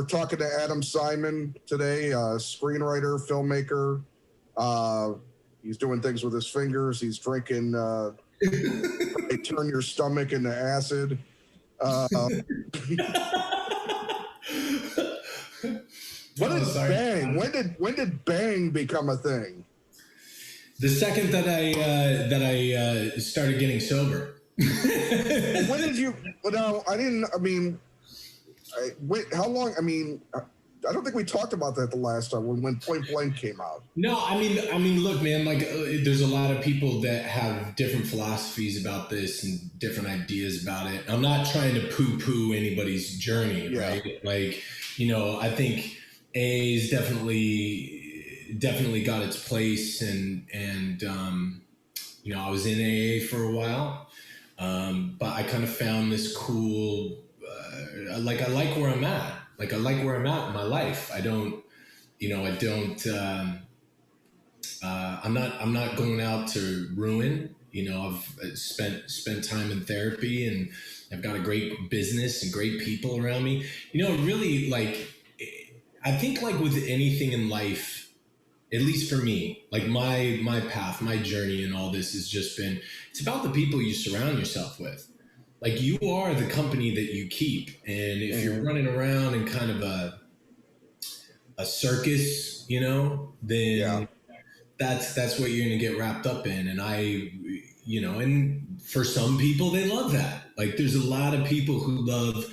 We're talking to Adam Simon today, screenwriter, filmmaker. He's doing things with his fingers. He's drinking, they turn your stomach into acid. What is Bang? When did Bang become a thing? The second that I started getting sober. When did you? No, I didn't. I mean, how long? I mean, I don't think we talked about that the last time when Point Blank came out. No, I mean, look, man. Like, there's a lot of people that have different philosophies about this and different ideas about it. I'm not trying to poo-poo anybody's journey, right? Like, you know, I think AA's definitely got its place, and you know, I was in AA for a while, but I kind of found this cool. I like where I'm at. Like, I like where I'm at in my life. I'm not going out to ruin. You know, I've spent time in therapy, and I've got a great business and great people around me. You know, really, like, I think, like, with anything in life, at least for me, like, my path, my journey and all this has just been, it's about the people you surround yourself with. Like, you are the company that you keep. And if you're running around in kind of a circus, you know, then that's what you're going to get wrapped up in. And you know, and for some people, they love that. Like, there's a lot of people who love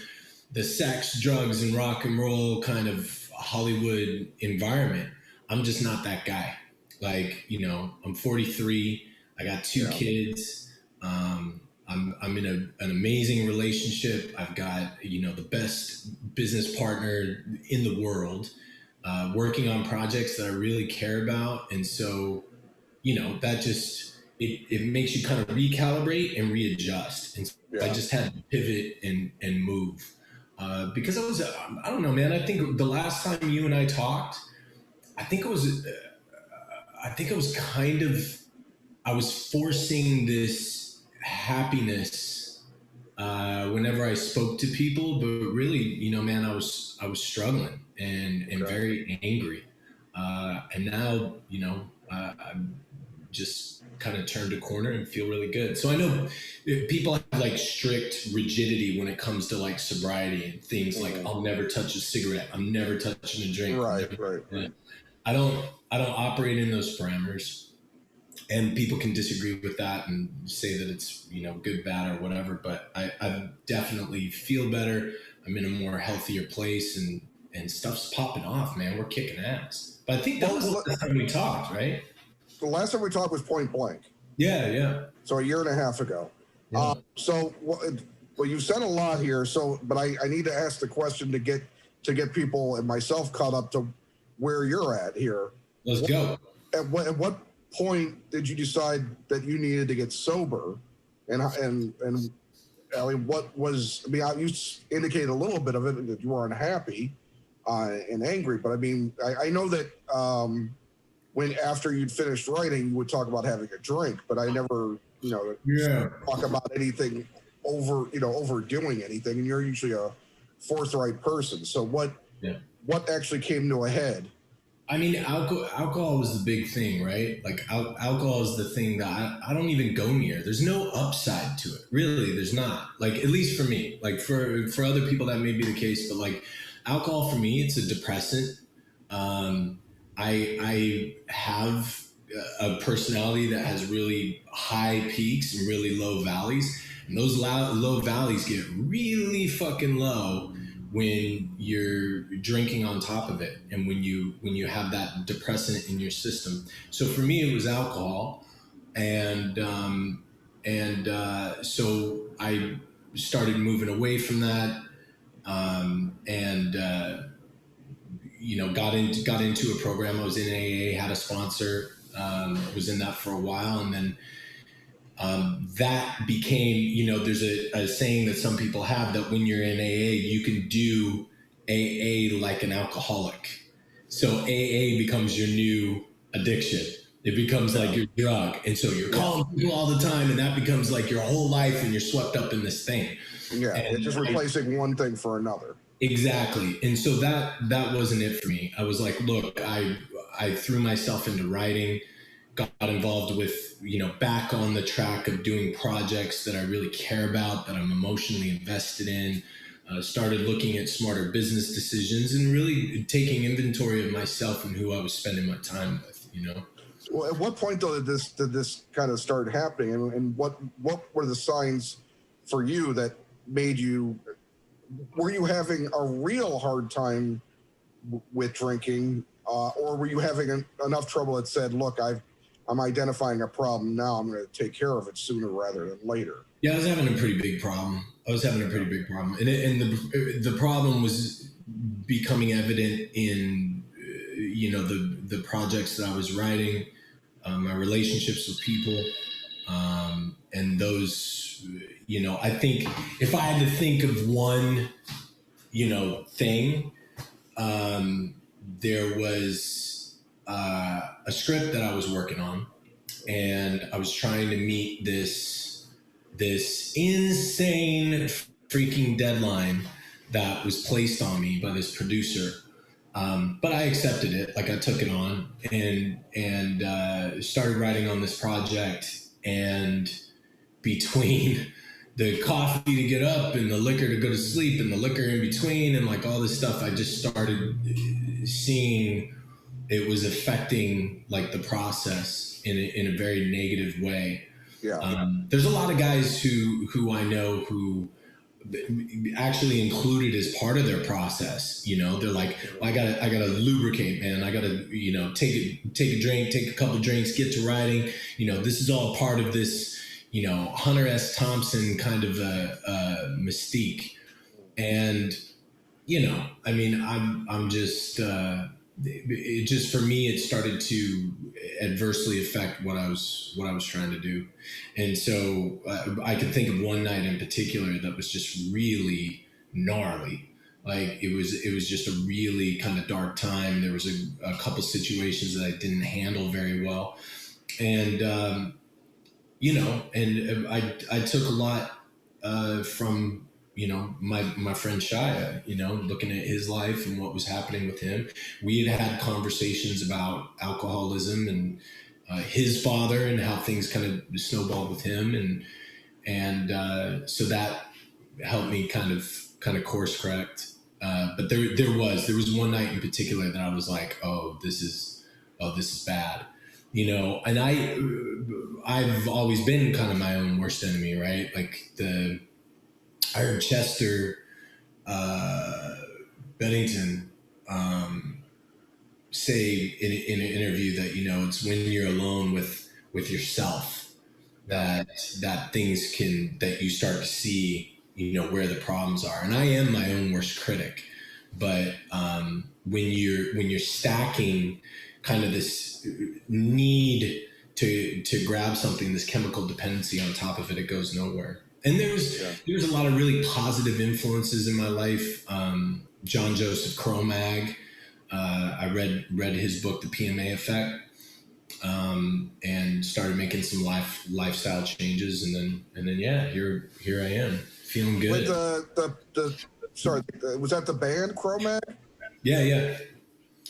the sex, drugs, and rock and roll kind of Hollywood environment. I'm just not that guy. Like, you know, I'm 43. I got 2 kids. I'm in an amazing relationship. I've got, you know, the best business partner in the world, working on projects that I really care about. And so, you know, that just, it makes you kind of recalibrate and readjust. And so I just had to pivot and move, because I don't know, man. I think the last time you and I talked, I was forcing this happiness whenever I spoke to people, but really, you know, man, I was struggling and very angry, and now, you know, I'm just kind of turned a corner and feel really good. So I know people have, like, strict rigidity when it comes to, like, sobriety and things like, I'll never touch a cigarette, I'm never touching a drink. Right. I don't operate in those parameters. And people can disagree with that and say that it's, you know, good, bad, or whatever. But I definitely feel better. I'm in a more healthier place, and stuff's popping off, man. We're kicking ass. But I think that was the last time we talked, right? The last time we talked was Point Blank. Yeah. So a year and a half ago. Yeah. Well, you've said a lot here. But I need to ask the question to get people and myself caught up to where you're at here. Let's go. At what point did you decide that you needed to get sober, and I mean, what was, I mean, you indicated a little bit of it, that you were unhappy and angry, but I mean, I know that when after you'd finished writing, you would talk about having a drink, but I never, you know, talk about anything overdoing anything, and you're usually a forthright person. So what actually came to a head? I mean, alcohol was the big thing, right? Like, alcohol is the thing that I don't even go near. There's no upside to it. Really, there's not. Like, at least for me. Like, for other people, that may be the case. But, like, alcohol for me, it's a depressant. I have a personality that has really high peaks and really low valleys. And those low valleys get really fucking low when you're drinking on top of it, and when you have that depressant in your system. So for me, it was alcohol, and so I started moving away from that, and you know, got into a program. I was in AA, had a sponsor, was in that for a while, and then that became, you know, there's a saying that some people have, that when you're in AA, you can do AA like an alcoholic. So AA becomes your new addiction. It becomes like your drug. And so you're calling people all the time, and that becomes like your whole life, and you're swept up in this thing. Yeah, it's just replacing one thing for another. Exactly. And so that wasn't it for me. I was like, look, I threw myself into writing, got involved with, back on the track of doing projects that I really care about, that I'm emotionally invested in. Started looking at smarter business decisions and really taking inventory of myself and who I was spending my time with. Well, at what point though did this kind of start happening, and what were the signs for you that made you? Were you having a real hard time with drinking, or were you having enough trouble that said, "Look, I'm identifying a problem now. I'm going to take care of it sooner rather than later"? Yeah, I was having a pretty big problem. And the problem was becoming evident in the projects that I was writing, my relationships with people, and those. I think if I had to think of one, thing, there was a script that I was working on, and I was trying to meet this insane freaking deadline that was placed on me by this producer. But I accepted it. Like, I took it on and started writing on this project. And between the coffee to get up and the liquor to go to sleep and the liquor in between and like all this stuff, I just started seeing it was affecting like the process in a very negative way. Yeah. There's a lot of guys who I know who actually included as part of their process. They're like, well, I gotta lubricate, man. I gotta, take a drink, take a couple drinks, get to writing. This is all part of this, Hunter S. Thompson kind of a mystique. And, I'm just, it just, for me, it started to adversely affect what I was trying to do. And so I could think of one night in particular that was just really gnarly. Like, it was just a really kind of dark time. There was a couple situations that I didn't handle very well. And, and I took a lot from, my friend Shia, looking at his life and what was happening with him. We had conversations about alcoholism and his father and how things kind of snowballed with him. And so that helped me kind of course correct. But there was one night in particular that I was like, oh, this is bad. And I've always been kind of my own worst enemy, right? Like, I heard Chester Bennington say in an interview that, it's when you're alone with yourself that that you start to see, where the problems are. And I am my own worst critic, but when you're stacking kind of this need to grab something, this chemical dependency on top of it, it goes nowhere. And there's a lot of really positive influences in my life. John Joseph Cro-Mag. I read his book, The PMA Effect, and started making some lifestyle changes, and then here I am, feeling good. Sorry, was that the band Cro-Mag? Yeah.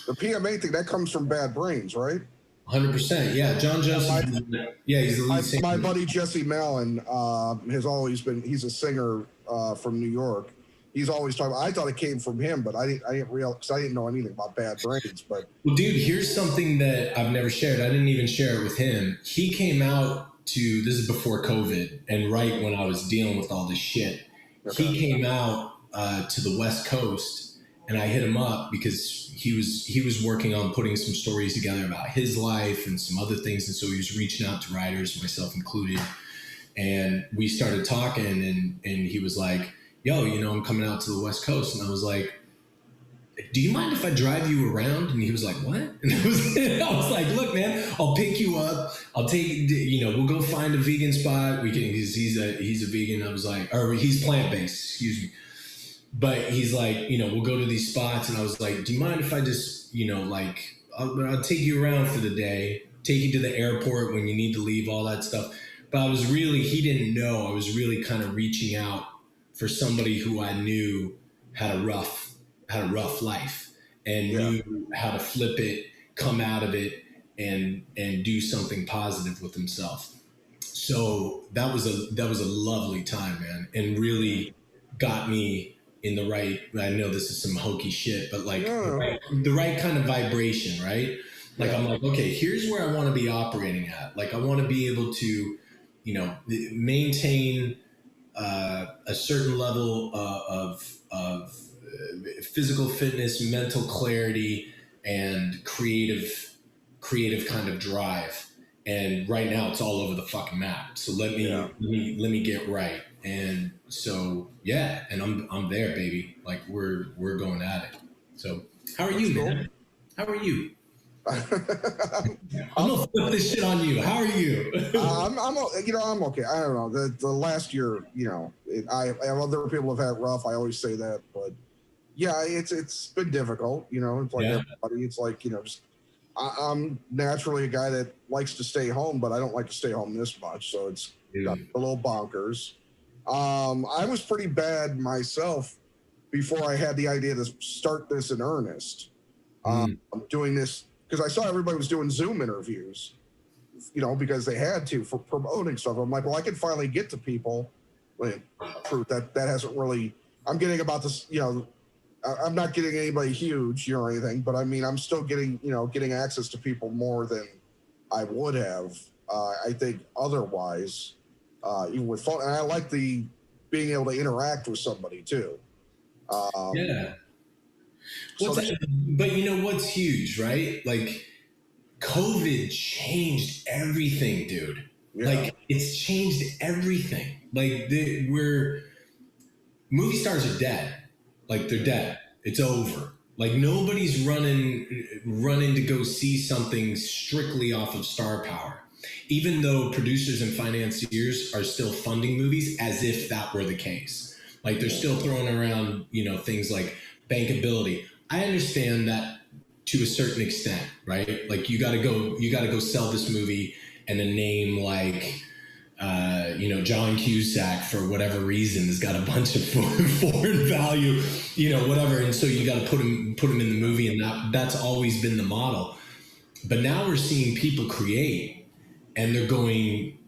The PMA thing, that comes from Bad Brains, right? 100%. Yeah, John Joseph. He's the lead singer. My buddy Jesse Mallon has always been. He's a singer from New York. He's always talking. I thought it came from him, but I didn't realize, because I didn't know anything about Bad Brains. But well, dude, here's something that I've never shared. I didn't even share it with him. He came out to, this is before COVID, and right when I was dealing with all this shit. Okay. He came out to the West Coast, and I hit him up because he was working on putting some stories together about his life and some other things, and so he was reaching out to writers, myself included. And we started talking, and he was like, yo, I'm coming out to the West Coast. And I was like, do you mind if I drive you around? And he was like, what? And I was like, look, man, I'll pick you up. I'll take, we'll go find a vegan spot. We can, because he's a vegan. I was like, or he's plant-based, excuse me. But he's like, we'll go to these spots. And I was like, do you mind if I just, I'll take you around for the day, take you to the airport when you need to leave, all that stuff. But he didn't know, I was really kind of reaching out for somebody who I knew had a rough life and Yeah. knew how to flip it, come out of it, and do something positive with himself. So that was a lovely time, man, and really got me in the right. I know this is some hokey shit, but like Yeah. the right kind of vibration, right? Like Yeah. I'm like, okay, here's where I want to be operating at. Like I want to be able to, maintain a certain level of physical fitness, mental clarity, and creative kind of drive. And right now, it's all over the fucking map. So Yeah. let me get right. And so yeah, and I'm there, baby. Like we're going at it. So how are That's you, cool. man? How are you? I'm, I'm gonna flip this shit on you. How are you? I'm okay. I don't know. The last year, I have other people have had rough. I always say that, but yeah, it's been difficult. It's like Yeah. everybody. It's like just I'm naturally a guy that likes to stay home, but I don't like to stay home this much. So it's got Dude. a little bonkers. I was pretty bad myself before I had the idea to start this in earnest. Mm. I'm doing this because I saw everybody was doing Zoom interviews, because they had to for promoting stuff. I'm like, well, I can finally get to people. Like, truth that hasn't really. I'm getting about this, I'm not getting anybody huge, or anything, but I mean, I'm still getting access to people more than I would have. I think otherwise, even with phone, and I like the being able to interact with somebody too. Yeah. So But you know what's huge, right? Like COVID changed everything, dude. yeah, Like it's changed everything. Like we're movie stars are dead. Like they're dead. It's over. Like nobody's running to go see something strictly off of star power. Even though producers and financiers are still funding movies as if that were the case. Like they're still throwing around, things like bankability. I understand that to a certain extent, right? Like you got to go sell this movie, and a name like John Cusack, for whatever reason, has got a bunch of foreign value, whatever, and so you got to put him in the movie, and that's always been the model. But now we're seeing people create, and they're going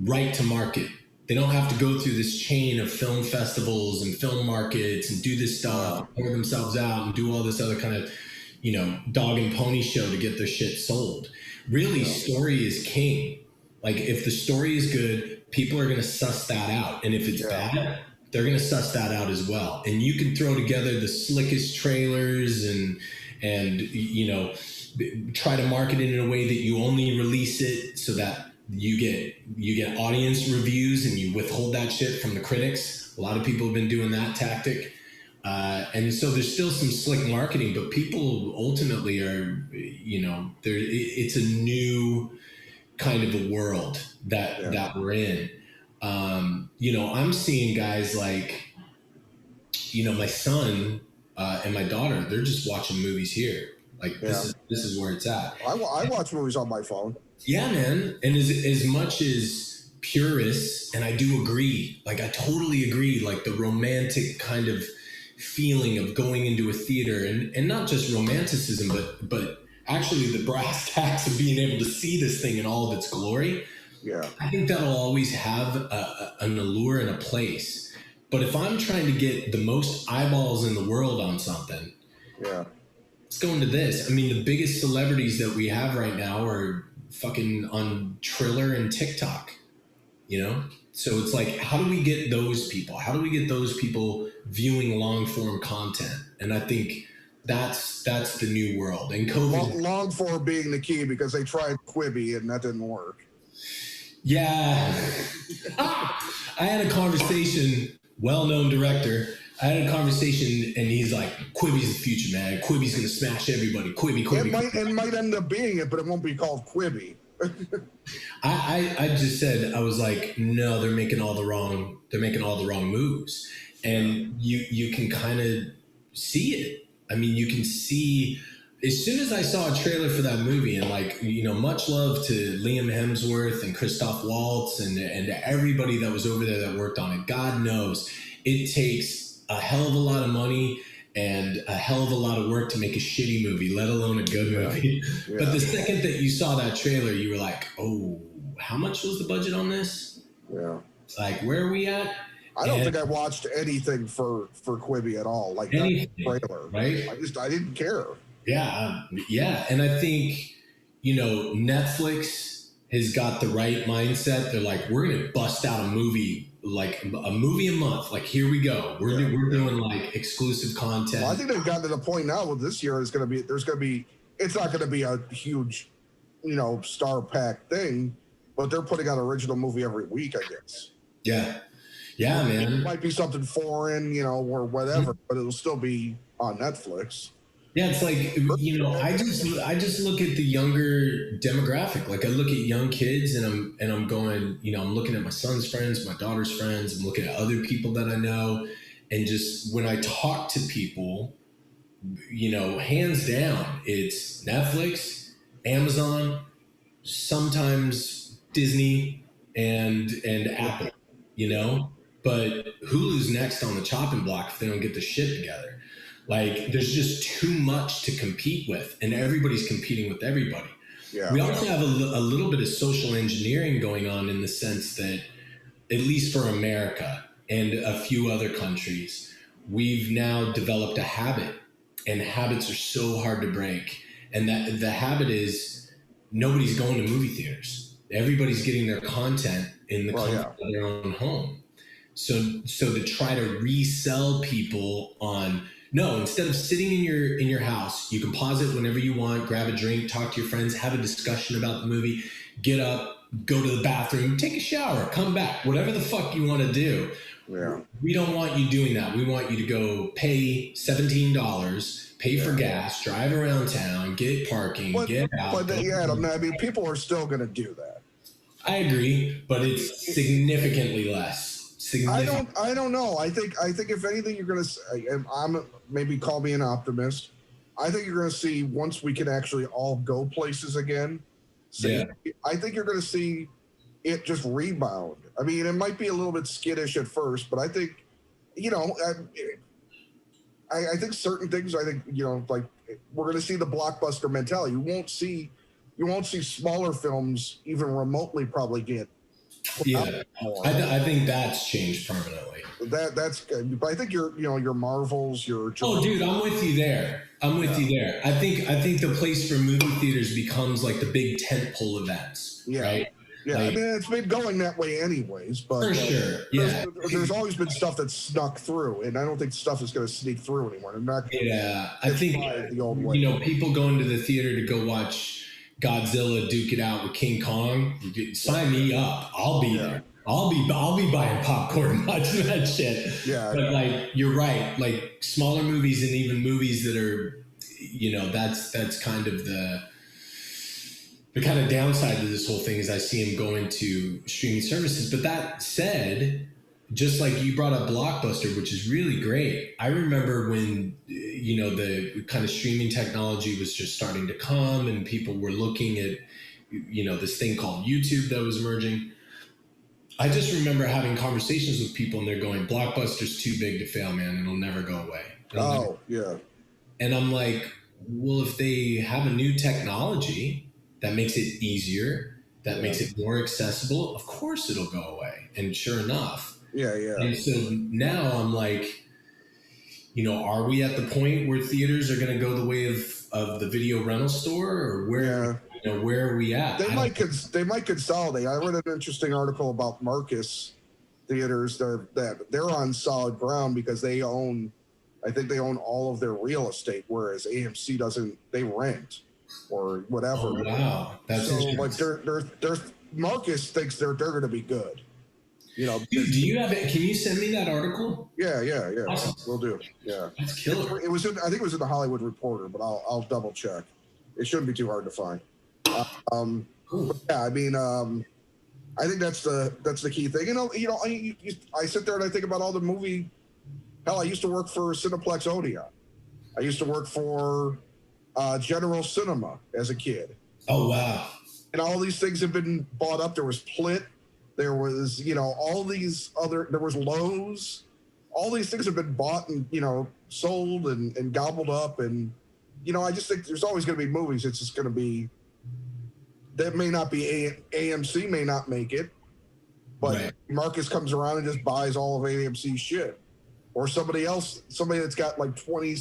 right to market. They don't have to go through this chain of film festivals and film markets and do this stuff, pour themselves out, and do all this other kind of, dog and pony show to get their shit sold. Really, story is king. Like if the story is good, people are going to suss that out. And if it's bad, they're going to suss that out as well. And you can throw together the slickest trailers and try to market it in a way that you only release it so that you get audience reviews and you withhold that shit from the critics. A lot of people have been doing that tactic. And so there's still some slick marketing, but people ultimately are, it's a new kind of a world that we're in. I'm seeing guys like, my son and my daughter, they're just watching movies here. Like this is where it's at. I watch movies on my phone. Yeah, man. And as much as purists, and I do agree, like I totally agree, like the romantic kind of feeling of going into a theater, and not just romanticism, but actually the brass tacks of being able to see this thing in all of its glory. Yeah. I think that'll always have an allure and a place. But if I'm trying to get the most eyeballs in the world on something, let's go into this. I mean, the biggest celebrities that we have right now are fucking on Triller and TikTok, So it's like, how do we get those people? How do we get those people viewing long form content? And I think that's the new world. And COVID, long form being the key, because they tried Quibi and that didn't work. Yeah. I had a conversation, well-known director. I had a conversation, and he's like, Quibi's the future, man. Quibi's going to smash everybody. Quibi. It might end up being it, but it won't be called Quibi. I just said, I was like, no, they're making all the wrong moves. And you can kind of see it. I mean, you can see, as soon as I saw a trailer for that movie, and much love to Liam Hemsworth and Christoph Waltz and everybody that was over there that worked on it. God knows it takes a hell of a lot of money and a hell of a lot of work to make a shitty movie, let alone a good movie. Yeah. But the second that you saw that trailer, you were like, oh, how much was the budget on this? Yeah. Like, where are we at? I don't think I watched anything for Quibi at all. Like that trailer, right? I didn't care. Yeah, yeah, and I think Netflix has got the right mindset. They're like, we're gonna bust out a movie, like a movie a month. Like, here we go. We're doing like exclusive content. Well, I think they've gotten to the point now with this year it's not going to be a huge, star-packed thing, but they're putting out an original movie every week, I guess. Yeah, man. It might be something foreign, or whatever, but it'll still be on Netflix. Yeah, it's like, I just look at the younger demographic. Like, I look at young kids and I'm going, I'm looking at my son's friends, my daughter's friends, I'm looking at other people that I know. And just when I talk to people, hands down, it's Netflix, Amazon, sometimes Disney and Apple, but Hulu's next on the chopping block if they don't get the shit together. Like, there's just too much to compete with, and everybody's competing with everybody. Yeah. We also have a little bit of social engineering going on in the sense that, at least for America and a few other countries, we've now developed a habit, and habits are so hard to break. And that the habit is nobody's going to movie theaters. Everybody's getting their content in the comfort of their own home. So to try to resell people on, no, instead of sitting in your house, you can pause it whenever you want, grab a drink, talk to your friends, have a discussion about the movie, get up, go to the bathroom, take a shower, come back, whatever the fuck you want to do. Yeah. We don't want you doing that. We want you to go pay $17, pay for gas, drive around town, get parking, get out. But I mean, people are still going to do that. I agree, but it's significantly less. I don't know. I think if anything, you're going to. I'm maybe call me an optimist. I think you're going to see once we can actually all go places again. I think you're going to see it just rebound. I mean, it might be a little bit skittish at first, but I think, I think certain things. I think like we're going to see the blockbuster mentality. You won't see smaller films even remotely probably get. Yeah, I think that's changed permanently. That's good. But I think your Marvels, your. Dude, I'm with you there. I think the place for movie theaters becomes like the big tentpole events, right? Yeah, like, I mean, it's been going that way anyways, but for sure. There's always been stuff that's snuck through, and I don't think stuff is going to sneak through anymore. I think the old way. People going to the theater to go watch Godzilla duke it out with King Kong. Sign me up. I'll be there. I'll be buying popcorn watching that shit. Yeah. But like, you're right. Like, smaller movies and even movies that are, that's kind of the kind of downside to this whole thing is I see them going to streaming services. But that said, just like you brought up Blockbuster, which is really great. I remember when, the kind of streaming technology was just starting to come and people were looking at, this thing called YouTube that was emerging. I just remember having conversations with people and they're going, Blockbuster's too big to fail, man. It'll never go away. Yeah. And I'm like, well, if they have a new technology that makes it easier, that makes it more accessible, of course it'll go away. And sure enough. Yeah. And so now I'm like, are we at the point where theaters are going to go the way of the video rental store, or where are we at? They might consolidate. I read an interesting article about Marcus theaters. They're on solid ground because they own all of their real estate, whereas AMC doesn't. They rent or whatever. Oh, wow, that's so like they're Marcus thinks they're going to be good. Dude, do you have it? Can you send me that article? Yeah. Awesome. We'll do. Yeah, that's killer. I think it was in the Hollywood Reporter, but I'll double check. It shouldn't be too hard to find. Cool. Yeah, I mean, I think that's the key thing. I sit there and I think about all the movie. Hell, I used to work for Cineplex Odeon. I used to work for General Cinema as a kid. Oh wow! And all these things have been bought up. There was Plit. There was, all these other. There was Lowe's. all these things have been bought and, you know, sold and gobbled up. And, you know, I just think there's always going to be movies. It's just going to be, that may not be, AMC may not make it, but Right. Marcus comes around and just buys all of AMC's shit. Or somebody else, somebody that's got like 20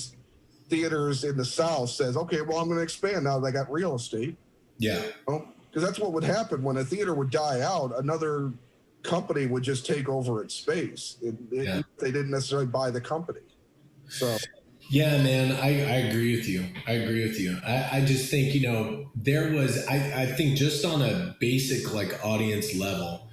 theaters in the South says, okay, well, I'm going to expand now that I got real estate. Yeah. Because that's what would happen when a theater would die out. Another company would just take over its space. They didn't necessarily buy the company. So, yeah, man, I agree with you. I just think, you know, there was, I think just on a basic like audience level,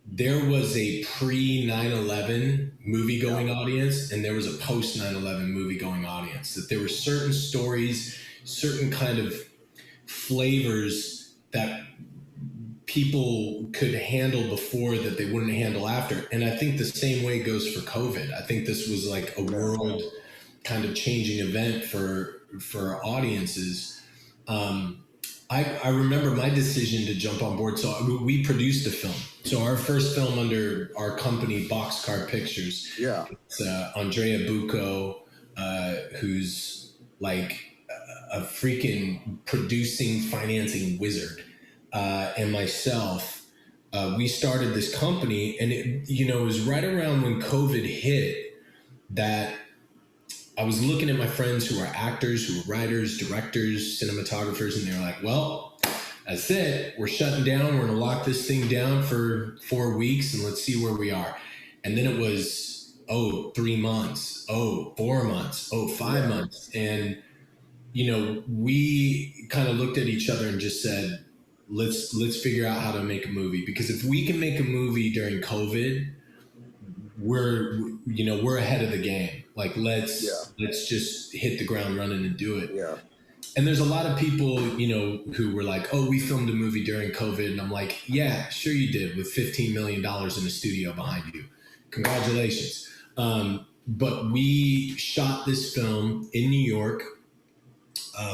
there was a pre 9/11 movie going audience, and there was a post 9/11 movie going audience. That there were certain stories, certain kind of flavors that people could handle before that they wouldn't handle after. And I think the same way goes for COVID. I think this was like a world kind of changing event for audiences. I remember my decision to jump on board. So we produced a film. So our first film under our company, BoxCar Pictures. Yeah. It's Andrea Bucco, who's like a freaking producing, financing wizard, and myself. We started this company, and it, you know, it was right around when COVID hit that I was looking at my friends who are actors, who are writers, directors, cinematographers, and they were like, well, that's it. We're shutting down. We're going to lock this thing down for 4 weeks and let's see where we are. And then it was, 3 months, 4 months, 5 months. And, you know, we kind of looked at each other and just said, let's figure out how to make a movie. Because if we can make a movie during COVID, we're ahead of the game. Like, let's just hit the ground running and do it. Yeah. And there's a lot of people, you know, who were like, we filmed a movie during COVID. And I'm like, yeah, sure you did, with $15 million in a studio behind you. Congratulations. But we shot this film in New York.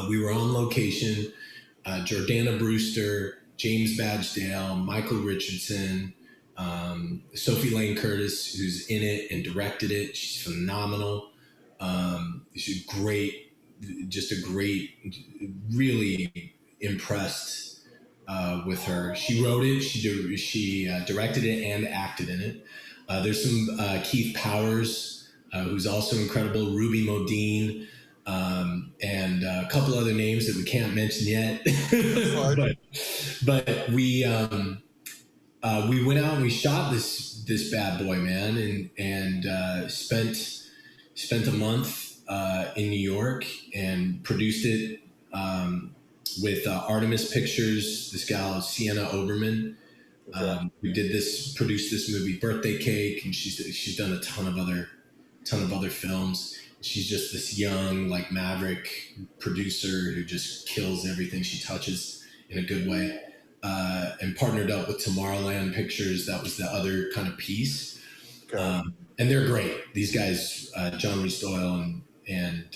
We were on location. Jordana Brewster, James Badgedale, Michael Richardson, Sophie Lane Curtis, who's in it and directed it. She's phenomenal. She's great, really impressed with her. She wrote it, she directed it and acted in it. There's some Keith Powers, who's also incredible, Ruby Modine, and a couple other names that we can't mention yet. but we went out and we shot this bad boy, man, and spent a month in New York and produced it with Artemis Pictures. This gal, Sienna Oberman. We produced this movie, Birthday Cake, and she's done a ton of other films. She's just this young, like, maverick producer who just kills everything she touches in a good way. And partnered up with Tomorrowland Pictures. That was the other kind of piece. Okay. And they're great. These guys, John Reese Doyle and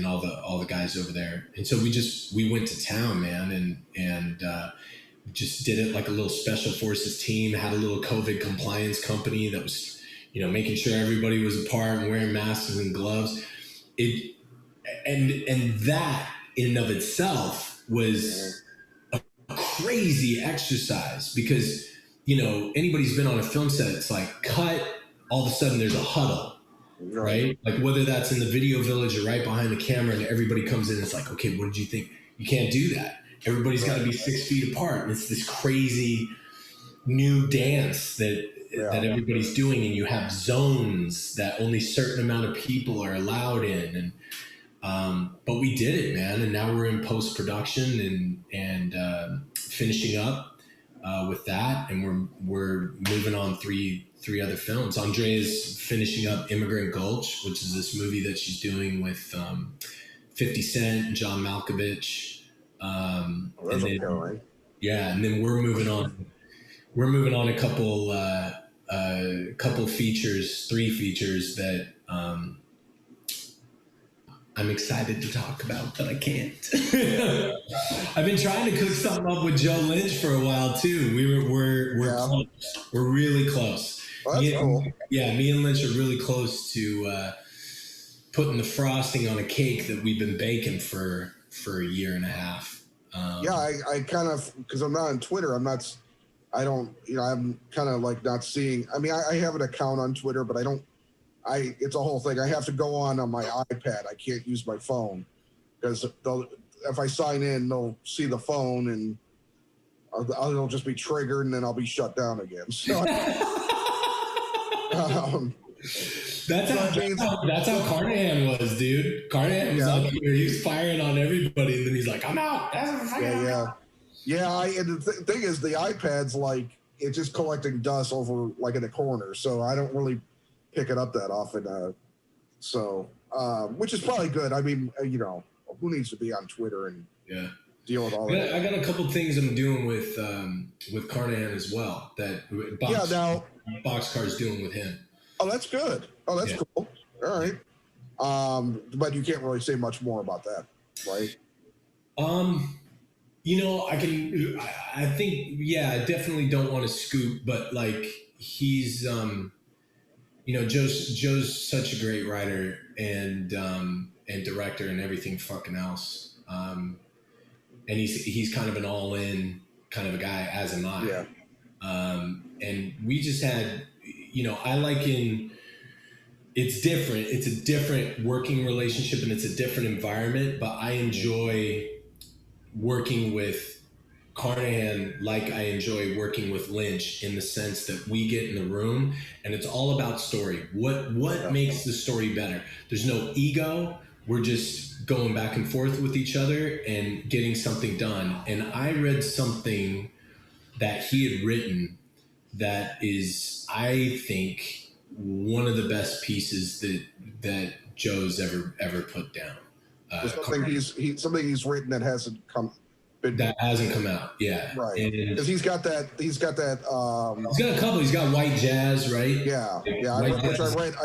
all the guys over there. And so we went to town, man, and just did it like a little special forces team, had a little COVID compliance company that was, you know, making sure everybody was apart and wearing masks and gloves. And that in and of itself was a crazy exercise, because, you know, anybody who's been on a film set, it's like cut, all of a sudden there's a huddle, right? Like, whether that's in the video village or right behind the camera, and everybody comes in, it's like, okay, what did you think? You can't do that. Everybody's got to be 6 feet apart. And it's this crazy new dance that everybody's doing, and you have zones that only certain amount of people are allowed in. And but we did it, man, and now we're in post-production and finishing up with that, and we're moving on three other films. Andrea's finishing up Immigrant Gulch, which is this movie that she's doing with 50 Cent and John Malkovich. And then we're moving on. We're moving on a couple features, 3 features that I'm excited to talk about, but I can't. I've been trying to cook something up with Joe Lynch for a while too. We're close. We're really close. Well, that's cool. Me and Lynch are really close to putting the frosting on a cake that we've been baking for a year and a half. Yeah, I kind of, because I'm not on Twitter, I don't, I'm kind of like not seeing. I mean, I have an account on Twitter, but it's a whole thing. I have to go on my iPad. I can't use my phone because if I sign in, they'll see the phone and it'll just be triggered and then I'll be shut down again. So, that's how Carnahan was, dude. Carnahan was out here. He was firing on everybody, and then he's like, "I'm out." Yeah. And the thing is, the iPad's like it's just collecting dust over like in a corner, so I don't really pick it up that often. Which is probably good. I mean, who needs to be on Twitter and deal with all that? I got a couple things I'm doing with Carnahan as well. That BoxCar's doing with him. Oh, that's good. Oh, that's cool. All right. But you can't really say much more about that, right? I think, I definitely don't want to scoop, but like he's, Joe's such a great writer and director and everything fucking else. And he's kind of an all in kind of a guy, as am I. Yeah. And we just had, it's different. It's a different working relationship and it's a different environment, but I enjoy working with Carnahan like I enjoy working with Lynch in the sense that we get in the room and it's all about story. What makes the story better? There's no ego. We're just going back and forth with each other and getting something done. And I read something that he had written that is, I think, one of the best pieces that Joe's ever put down. Something he's written that hasn't come out. Yeah, right. Because he's got that. He's got a couple. He's got White Jazz, right? Yeah. I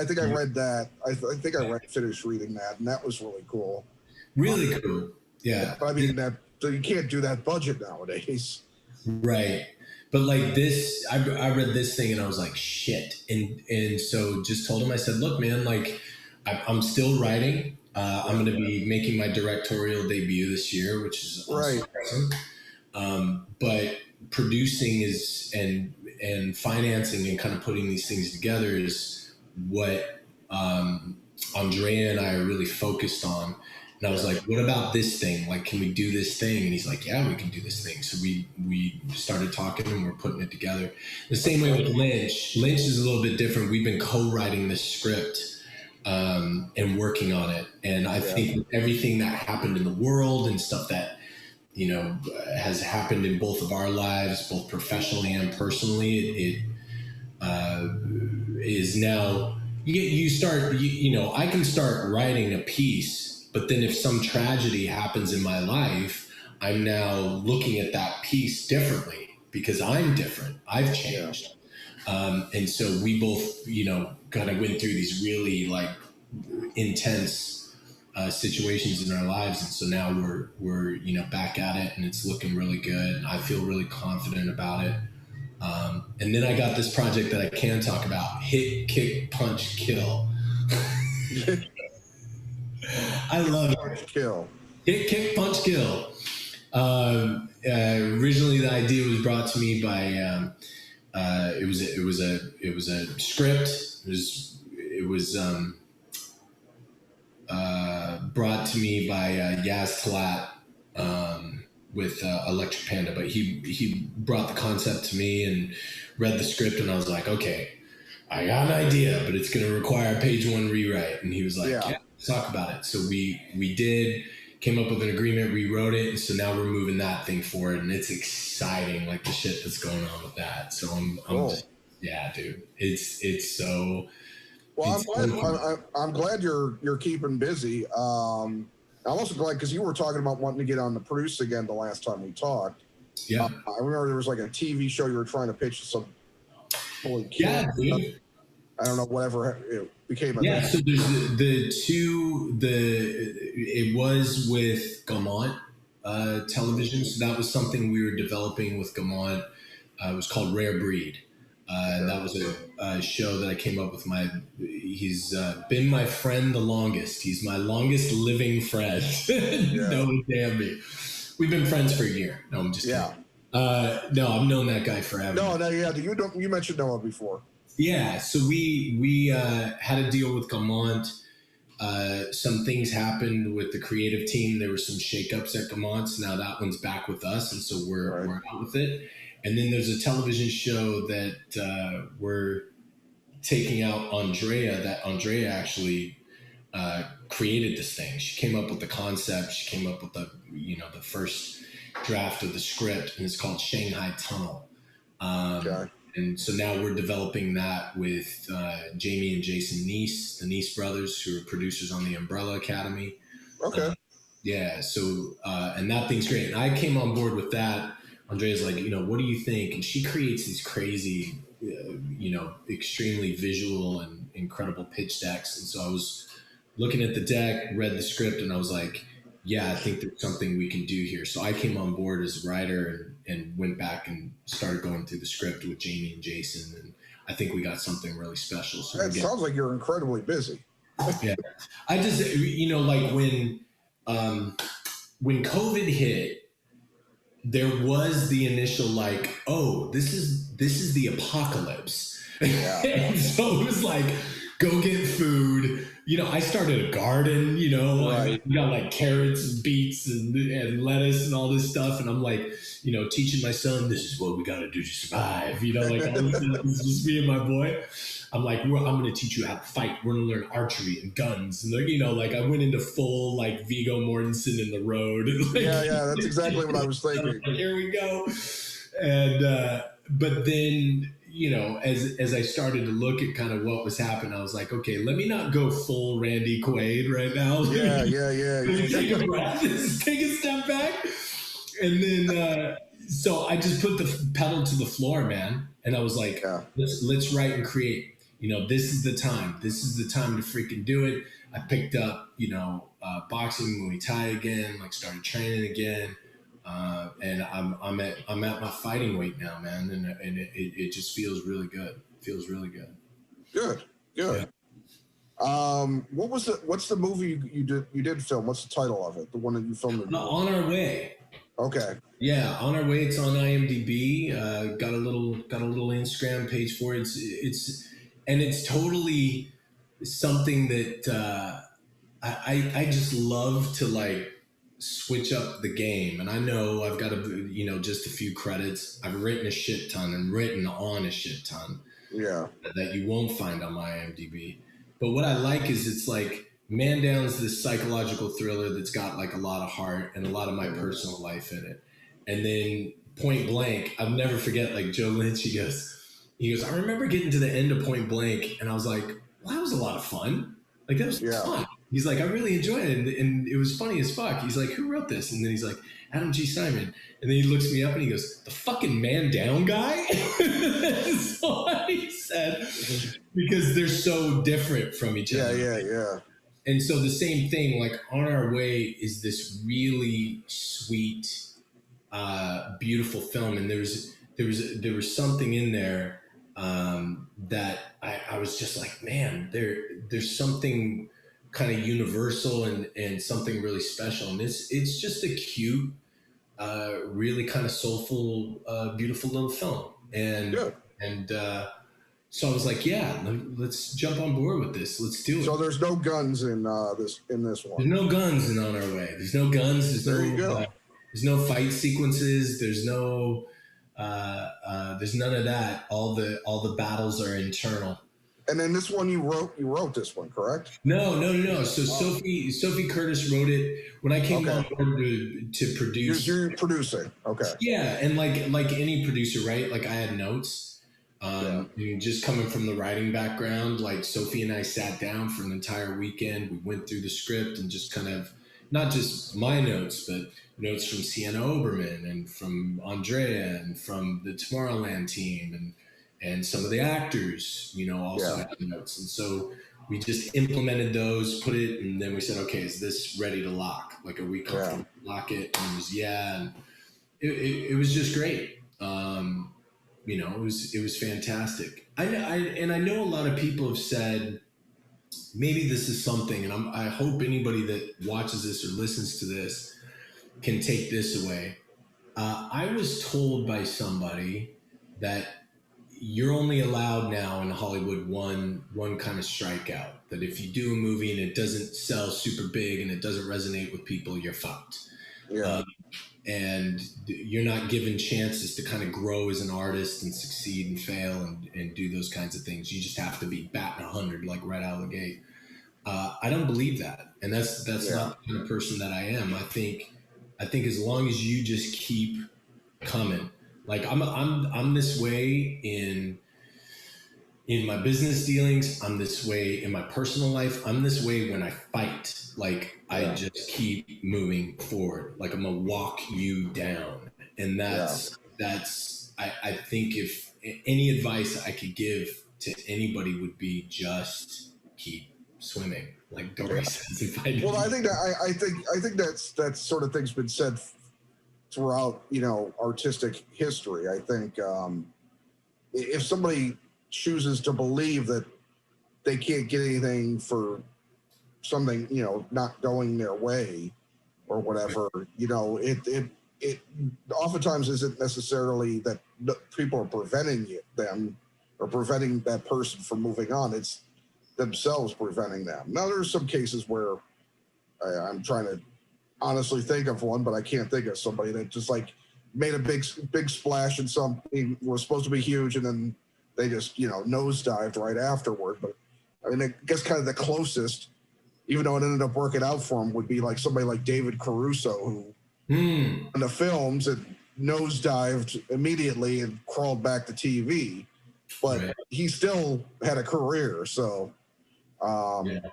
think I read that. I think I finished reading that, and that was really cool. Really cool. Yeah. But I mean so you can't do that budget nowadays. Right. But like this, I read this thing and I was like, shit. And so just told him, I said, look, man, like I'm still writing. I'm going to be making my directorial debut this year, which is awesome. But producing and financing and kind of putting these things together is what Andrea and I are really focused on. And I was like, what about this thing? Like, can we do this thing? And he's like, yeah, we can do this thing. So we started talking and we're putting it together. The same way with Lynch. Lynch is a little bit different. We've been co-writing this script and working on it. And I think with everything that happened in the world and stuff that, has happened in both of our lives, both professionally and personally, it is now, I can start writing a piece. But then if some tragedy happens in my life, I'm now looking at that piece differently because I'm different. I've changed. And so we both, kind of went through these really like intense situations in our lives. And so now we're back at it and it's looking really good. And I feel really confident about it. And then I got this project that I can talk about, Hit, Kick, Punch, Kill. I love it. Kill. Hit, kick, punch, kill. Originally, the idea was brought to me by it was a script. It was brought to me by Yaz Talat with Electric Panda, but he brought the concept to me and read the script, and I was like, okay, I got an idea, but it's going to require a page 1 rewrite. And he was like, yeah, let's talk about it. So we did, came up with an agreement, rewrote it. And so now we're moving that thing forward and it's exciting, like the shit that's going on with that. So I'm just, yeah, dude, it's so. Well, I'm glad you're keeping busy. I'm also glad because you were talking about wanting to get on the produce again the last time we talked. Yeah. I remember there was like a TV show you were trying to pitch to some. Yeah, dude. I don't know, whatever it became. So there's it was with Gaumont Television. So that was something we were developing with Gaumont. It was called Rare Breed. And that was a show that I came up with. He's been my friend the longest. He's my longest living friend. No, damn me. We've been friends for a year. No, I'm just kidding. No, I've known that guy forever. No, yeah. You mentioned Noah before. Yeah, so we had a deal with Gaumont. Some things happened with the creative team. There were some shakeups at Gaumont. So now that one's back with us, and so we're out with it. And then there's a television show that we're taking out Andrea. That Andrea actually created this thing. She came up with the concept. She came up with the first draft of the script, and it's called Shanghai Tunnel. And so now we're developing that with Jamie and Jason Neese, the Neese brothers, who are producers on the Umbrella Academy. Okay. Yeah. So and that thing's great. And I came on board with that. Andrea's like, what do you think? And she creates these crazy, extremely visual and incredible pitch decks. And so I was looking at the deck, read the script, and I was like, yeah, I think there's something we can do here. So I came on board as a writer and went back and started going through the script with Jamie and Jason. And I think we got something really special. So it sounds like you're incredibly busy. Yeah. I just, like when COVID hit, there was the initial like, oh, this is the apocalypse. Yeah. And so it was like, go get food. I started a garden, Right. I got like carrots and beets and lettuce and all this stuff. And I'm like, teaching my son, this is what we got to do to survive. Like all this stuff. It's just me and my boy. I'm like, I'm going to teach you how to fight. We're going to learn archery and guns. And like I went into full like Viggo Mortensen in the road. Like, yeah. That's exactly what I was thinking. Here we go. And, but then, as I started to look at kind of what was happening, I was like, okay, let me not go full Randy Quaid right now. Yeah. Take a breath, take a step back. And then, so I just put the pedal to the floor, man. And I was like, let's write and create. This is the time. This is the time to freaking do it. I picked up, boxing, Muay Thai again, like started training again. And I'm at my fighting weight now, man, and it just feels really good. Feels really good. Good. Yeah. What's the movie you did film? What's the title of it? The one that you filmed? On Our Way. Okay. Yeah, On Our Way. It's on IMDb. Got a little Instagram page for it. It's totally something that I just love to like switch up the game. And I know I've got just a few credits. I've written a shit ton and written on a shit ton. Yeah. That you won't find on my IMDb. But what I like is it's like Man Down's this psychological thriller that's got like a lot of heart and a lot of my personal life in it. And then Point Blank, I'll never forget, like Joe Lynch, he goes, I remember getting to the end of Point Blank and I was like, well, that was a lot of fun. Like that was fun. He's like, I really enjoyed it. And it was funny as fuck. He's like, who wrote this? And then he's like, Adam G. Simon. And then he looks me up and he goes, the fucking Man Down guy? That's what he said. Because they're so different from each other. Yeah. And so the same thing, like On Our Way is this really sweet, beautiful film. And there was something in there that I was just like, man, there's something kind of universal and something really special. And it's just a cute, really kind of soulful, beautiful little film. And so I was like, yeah, let's jump on board with this. Let's do it. So there's no guns in this one. There's no guns in On Our Way. There's no guns. There's no fight sequences. There's no there's none of that. All the battles are internal. And then this one you wrote this one, correct? No. So Sophie Curtis wrote it when I came on board to produce. You're producing, okay? Yeah, and like any producer, right? Like I had notes. Just coming from the writing background, like Sophie and I sat down for an entire weekend. We went through the script and just kind of not just my notes, but notes from Sienna Oberman and from Andrea and from the Tomorrowland team and some of the actors, also had notes. And so we just implemented those, put it, and then we said, okay, is this ready to lock? Like, are we comfortable to lock it? And it was, and it was just great. it was fantastic. And I know a lot of people have said maybe this is something, and I hope anybody that watches this or listens to this can take this away. I was told by somebody that you're only allowed now in Hollywood one kind of strikeout. That if you do a movie and it doesn't sell super big and it doesn't resonate with people, you're fucked. Yeah. And you're not given chances to kind of grow as an artist and succeed and fail and do those kinds of things. You just have to be batting 100 like right out of the gate. I don't believe that, and that's not the kind of person that I am. I think as long as you just keep coming, like I'm this way in my business dealings. I'm this way in my personal life. I'm this way when I fight. Like I just keep moving forward. Like I'm gonna walk you down, and that's I think if any advice I could give to anybody would be just keep swimming, like Dory says. Well, I think that sort of thing's been said throughout, artistic history. I think if somebody chooses to believe that they can't get anything for something, not going their way or whatever, it oftentimes isn't necessarily that people are preventing them or preventing that person from moving on. It's themselves preventing them. Now, there's some cases where I'm trying to honestly think of one, but I can't think of somebody that just like made a big splash in something was supposed to be huge, and then they just nosedived right afterward. But I mean, I guess kind of the closest, even though it ended up working out for him, would be like somebody like David Caruso, who in the films it nosedived immediately and crawled back to TV, but he still had a career. So.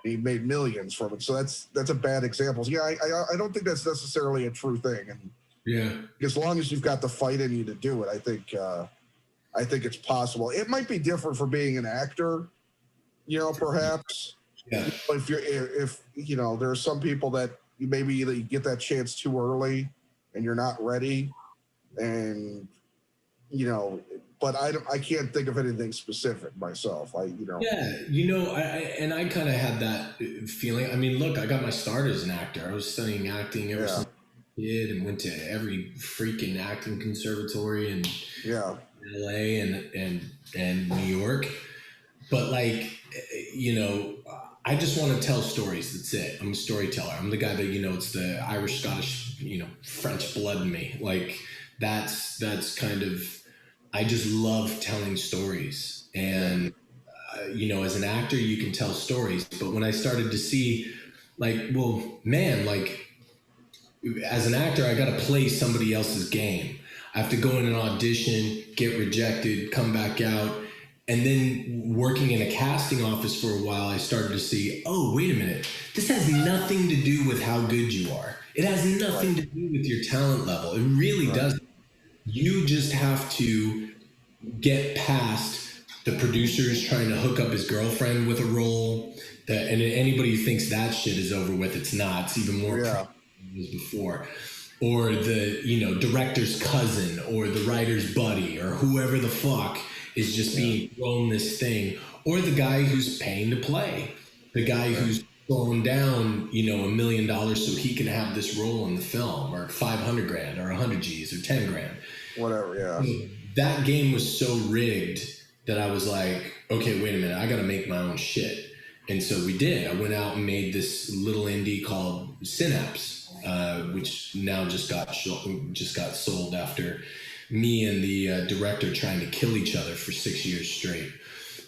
He made millions from it, so that's a bad example. So, I don't think that's necessarily a true thing, and as long as you've got the fight in you to do it, I think it's possible. It might be different for being an actor, perhaps. Yeah. If there are some people that maybe they get that chance too early, and you're not ready, and but I can't think of anything specific myself. I kind of had that feeling. I mean, look, I got my start as an actor. I was studying acting ever since I was a kid and went to every freaking acting conservatory in LA and New York. But I just want to tell stories. That's it. I'm a storyteller. I'm the guy that, it's the Irish, Scottish, French blood in me. Like that's kind of, I just love telling stories. And, as an actor, you can tell stories. But when I started to see as an actor, I got to play somebody else's game. I have to go in an audition, get rejected, come back out. And then working in a casting office for a while, I started to see, oh, wait a minute. This has nothing to do with how good you are. It has nothing to do with your talent level. It really doesn't. You just have to get past the producers trying to hook up his girlfriend with a role. And anybody who thinks that shit is over with, it's not. It's even more than it was before. Or the, director's cousin or the writer's buddy or whoever the fuck is just being thrown this thing. Or the guy who's paying to play. The guy who's throwing down, $1 million so he can have this role in the film, or 500 grand or 100 G's or 10 grand. Whatever, That game was so rigged that I was like, okay, wait a minute, I got to make my own shit. And so we did. I went out and made this little indie called Synapse, which now just got sold after me and the director trying to kill each other for 6 years straight.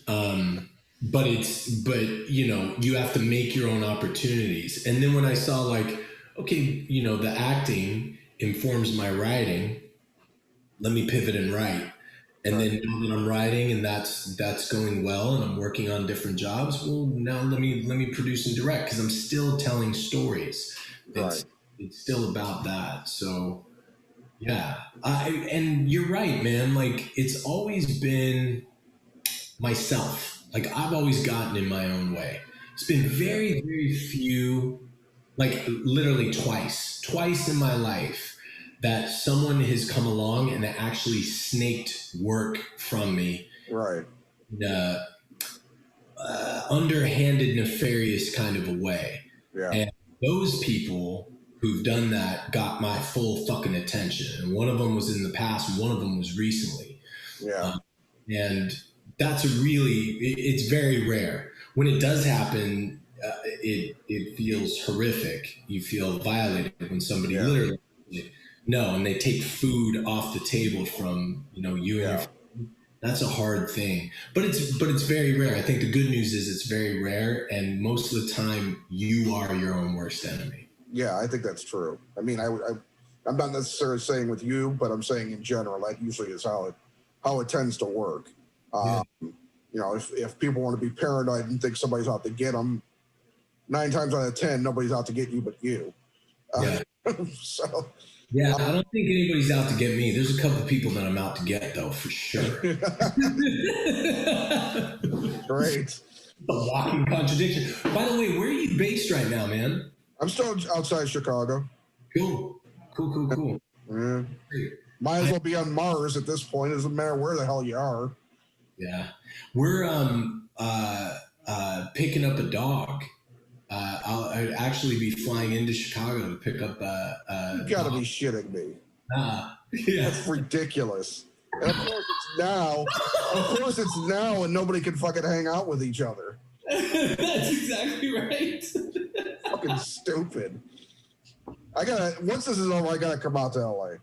But you have to make your own opportunities. And then when I saw okay, the acting informs my writing, let me pivot and write. And then now that I'm writing and that's going well and I'm working on different jobs, well, now let me produce and direct, because I'm still telling stories. It's still about that. So yeah. And you're right, man. It's always been myself. I've always gotten in my own way. It's been very, very few, literally twice in my life that someone has come along and actually snaked work from me Right. in a underhanded, nefarious kind of a way. Yeah. And those people who've done that got my full fucking attention. And one of them was in the past, and one of them was recently. Yeah. And that's it's very rare. When it does happen, it feels horrific. You feel violated when somebody Yeah. literally, no, and they take food off the table from, you and your Yeah. family. That's a hard thing, but it's very rare. I think the good news is it's very rare, and most of the time you are your own worst enemy. Yeah, I think that's true. I mean, I'm not necessarily saying with you, but I'm saying in general that usually is how it tends to work. Yeah. If people want to be paranoid and think somebody's out to get them, 9 times out of 10, nobody's out to get you but you. Yeah. So. Yeah, I don't think anybody's out to get me. There's a couple of people that I'm out to get, though, for sure. Great. The walking contradiction. By the way, where are you based right now, man? I'm still outside Chicago. Cool. Yeah. Might as well be on Mars at this point. It doesn't matter where the hell you are. Yeah. We're picking up a dog. I'd actually be flying into Chicago to pick up You gotta be shitting me. Yeah. That's ridiculous. And of course it's now, and nobody can fucking hang out with each other. That's exactly right. Fucking stupid. Once this is over, I gotta come out to LA.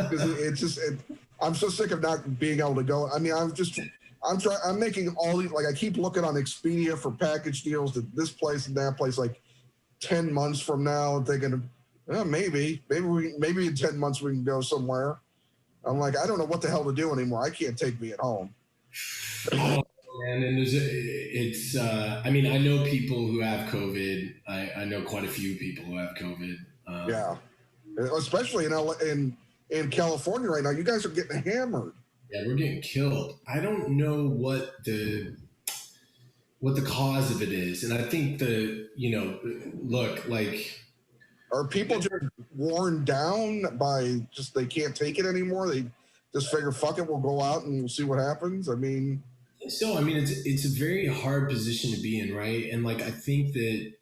Because I'm so sick of not being able to go. I mean, I'm making all these, like, I keep looking on Expedia for package deals to this place and that place, like 10 months from now, and thinking, maybe in 10 months we can go somewhere. I'm like, I don't know what the hell to do anymore. I can't take me at home. Oh, man, and I mean, I know people who have COVID. I know quite a few people who have COVID. Yeah, especially in California right now. You guys are getting hammered. Yeah, we're getting killed. I don't know what the cause of it is, and I think are people just worn down by just they can't take it anymore? They just figure, fuck it, we'll go out and we'll see what happens. I mean, it's a very hard position to be in, right? And like, I think that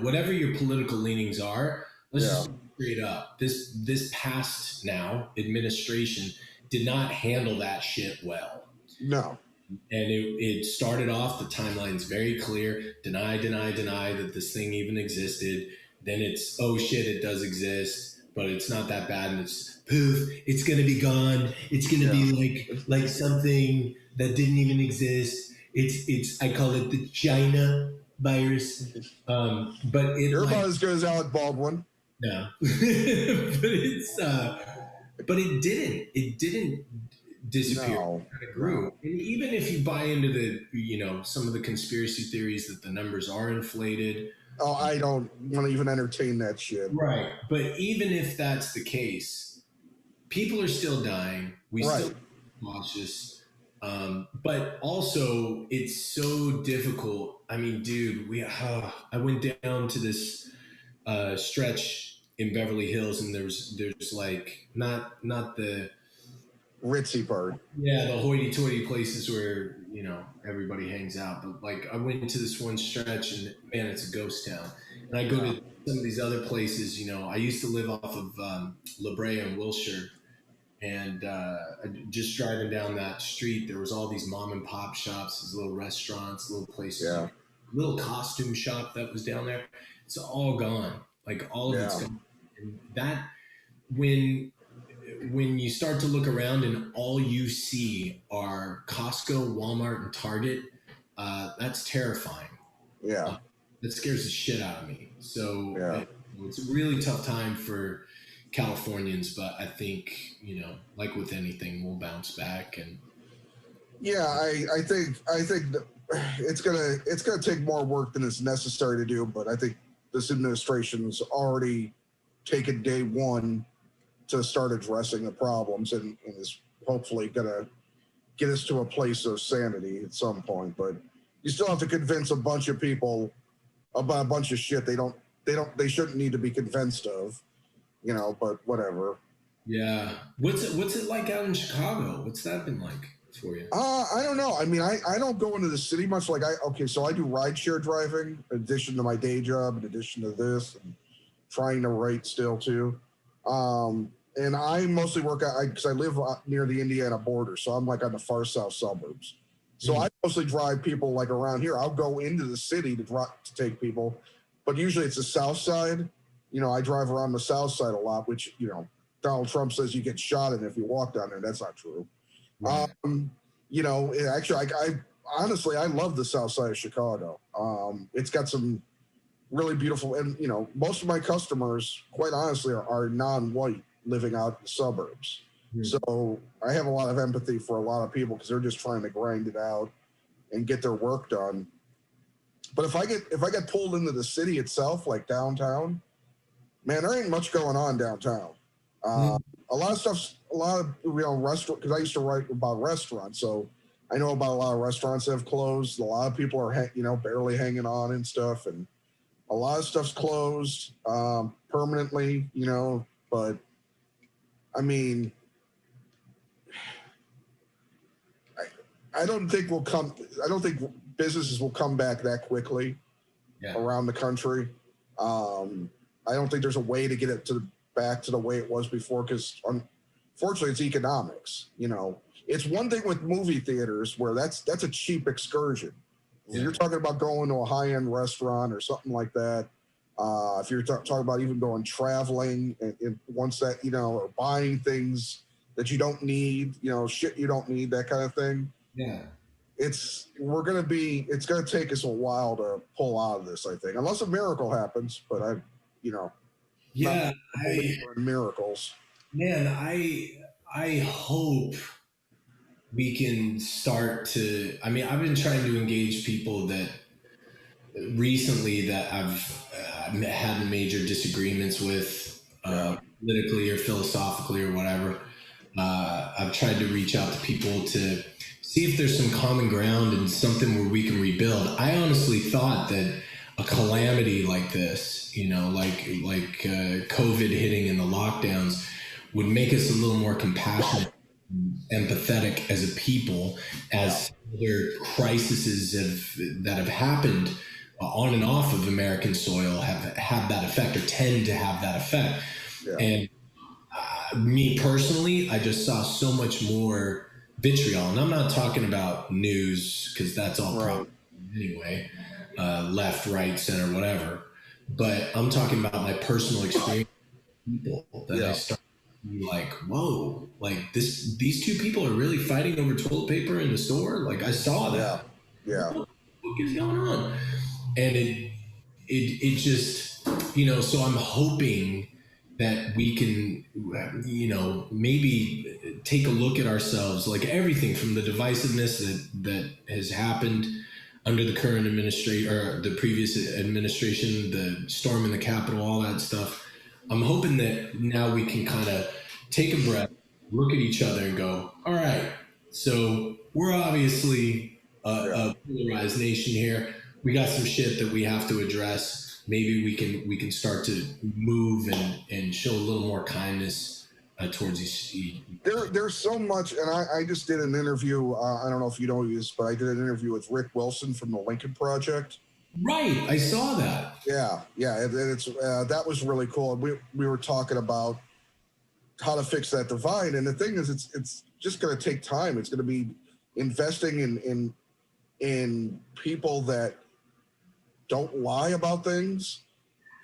whatever your political leanings are, let's just straight up. This past now administration did not handle that shit well. No. And it started off, the timeline's very clear, deny that this thing even existed. Then it's, oh shit, it does exist, but it's not that bad, and it's poof, it's gonna be gone. It's gonna be like something that didn't even exist. It's I call it the China virus. But you're about as good as Alec Baldwin. No. But it didn't disappear. No. It kind of grew. And even if you buy into the, some of the conspiracy theories that the numbers are inflated. Oh, I don't want to even entertain that shit. Right. But even if that's the case, people are still dying. We still cautious. But also it's so difficult. I mean, dude, I went down to this stretch in Beverly Hills, and there's like not the ritzy part. Yeah, the hoity-toity places where everybody hangs out. But like, I went into this one stretch, and man, it's a ghost town. And I go to some of these other places. I used to live off of La Brea and Wilshire, and just driving down that street, there was all these mom and pop shops, these little restaurants, little places, little costume shop that was down there. It's all gone. Like, all of it's gone. And that, when you start to look around and all you see are Costco, Walmart, and Target, that's terrifying. Yeah. That scares the shit out of me. So it's a really tough time for Californians, but I think, like with anything, we'll bounce back. And I think that it's gonna take more work than is necessary to do, but I think this administration's already taken day one to start addressing the problems, and is hopefully gonna get us to a place of sanity at some point. But you still have to convince a bunch of people about a bunch of shit they shouldn't need to be convinced of. but whatever. Yeah. What's it like out in Chicago? What's that been like for you? I don't know. I mean, I don't go into the city much. So I do rideshare driving in addition to my day job, in addition to this, and trying to write still too. And I mostly work because I live near the Indiana border, so I'm like on the far south suburbs. So I mostly drive people like around here. I'll go into the city to take people, but usually it's the south side. I drive around the south side a lot, which Donald Trump says you get shot at if you walk down there. That's not true. Right. Actually, I honestly I love the south side of Chicago. It's got some really beautiful, and most of my customers, quite honestly, are non-white living out in the suburbs. So I have a lot of empathy for a lot of people because they're just trying to grind it out and get their work done. But if I get pulled into the city itself, like downtown, man, there ain't much going on downtown. A lot of restaurant, because I used to write about restaurants, so I know about a lot of restaurants that have closed. A lot of people are barely hanging on and stuff, and a lot of stuff's closed permanently, but I mean, I don't think businesses will come back that quickly around the country. I don't think there's a way to get it back to the way it was before, because unfortunately it's economics. It's one thing with movie theaters where that's a cheap excursion. If you're talking about going to a high-end restaurant or something like that, if you're talking about even going traveling and once that, or buying things that you don't need, shit you don't need, that kind of thing. Yeah. It's going to take us a while to pull out of this, I think, unless a miracle happens, but yeah, miracles. Man, I hope we can start to, I've been trying to engage people that recently that I've had major disagreements with, politically or philosophically or whatever. I've tried to reach out to people to see if there's some common ground and something where we can rebuild. I honestly thought that a calamity like this, like COVID hitting and the lockdowns, would make us a little more compassionate, empathetic as a people, as other crises that have happened on and off of American soil have had that effect, or tend to have that effect. Yeah. And me personally, I just saw so much more vitriol, and I'm not talking about news because that's all propaganda anyway, left, right, center, whatever. But I'm talking about my personal experience with people that I started to be like, whoa, like these two people are really fighting over toilet paper in the store. Like I saw that. Yeah. What the fuck is going on? And it just, so I'm hoping that we can, maybe take a look at ourselves, like everything from the divisiveness that has happened under the current administration or the previous administration, the storm in the Capitol, all that stuff. I'm hoping that now we can kind of take a breath, look at each other and go, all right, so we're obviously a polarized nation here. We got some shit that we have to address. Maybe we can start to move and show a little more kindness towards these. There's so much, and I just did an interview. I don't know if you know this, but I did an interview with Rick Wilson from the Lincoln Project. Right, I saw that. Yeah, it's that was really cool. We were talking about how to fix that divide, and the thing is, it's just going to take time. It's going to be investing in people that don't lie about things,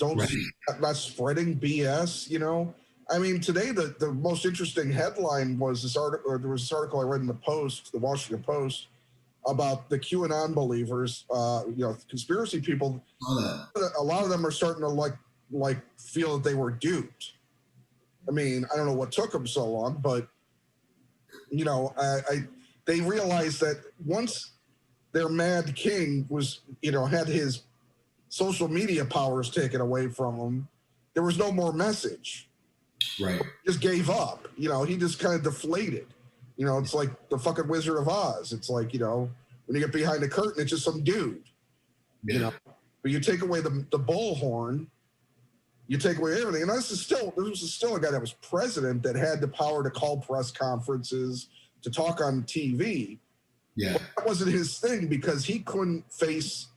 not spreading BS. Today the most interesting headline was this article. Or there was this article I read in the Washington Post, about the QAnon believers, conspiracy people. A lot of them are starting to like feel that they were duped. I don't know what took them so long, but they realized that once their mad king was, had his social media powers taken away from him, there was no more message. Right. He just gave up. He just kind of deflated. It's like the fucking Wizard of Oz. It's like, when you get behind the curtain, it's just some dude. Yeah. But you take away the bullhorn, You take away everything, and this was still a guy that was president that had the power to call press conferences, to talk on TV. Yeah, but that wasn't his thing because he couldn't face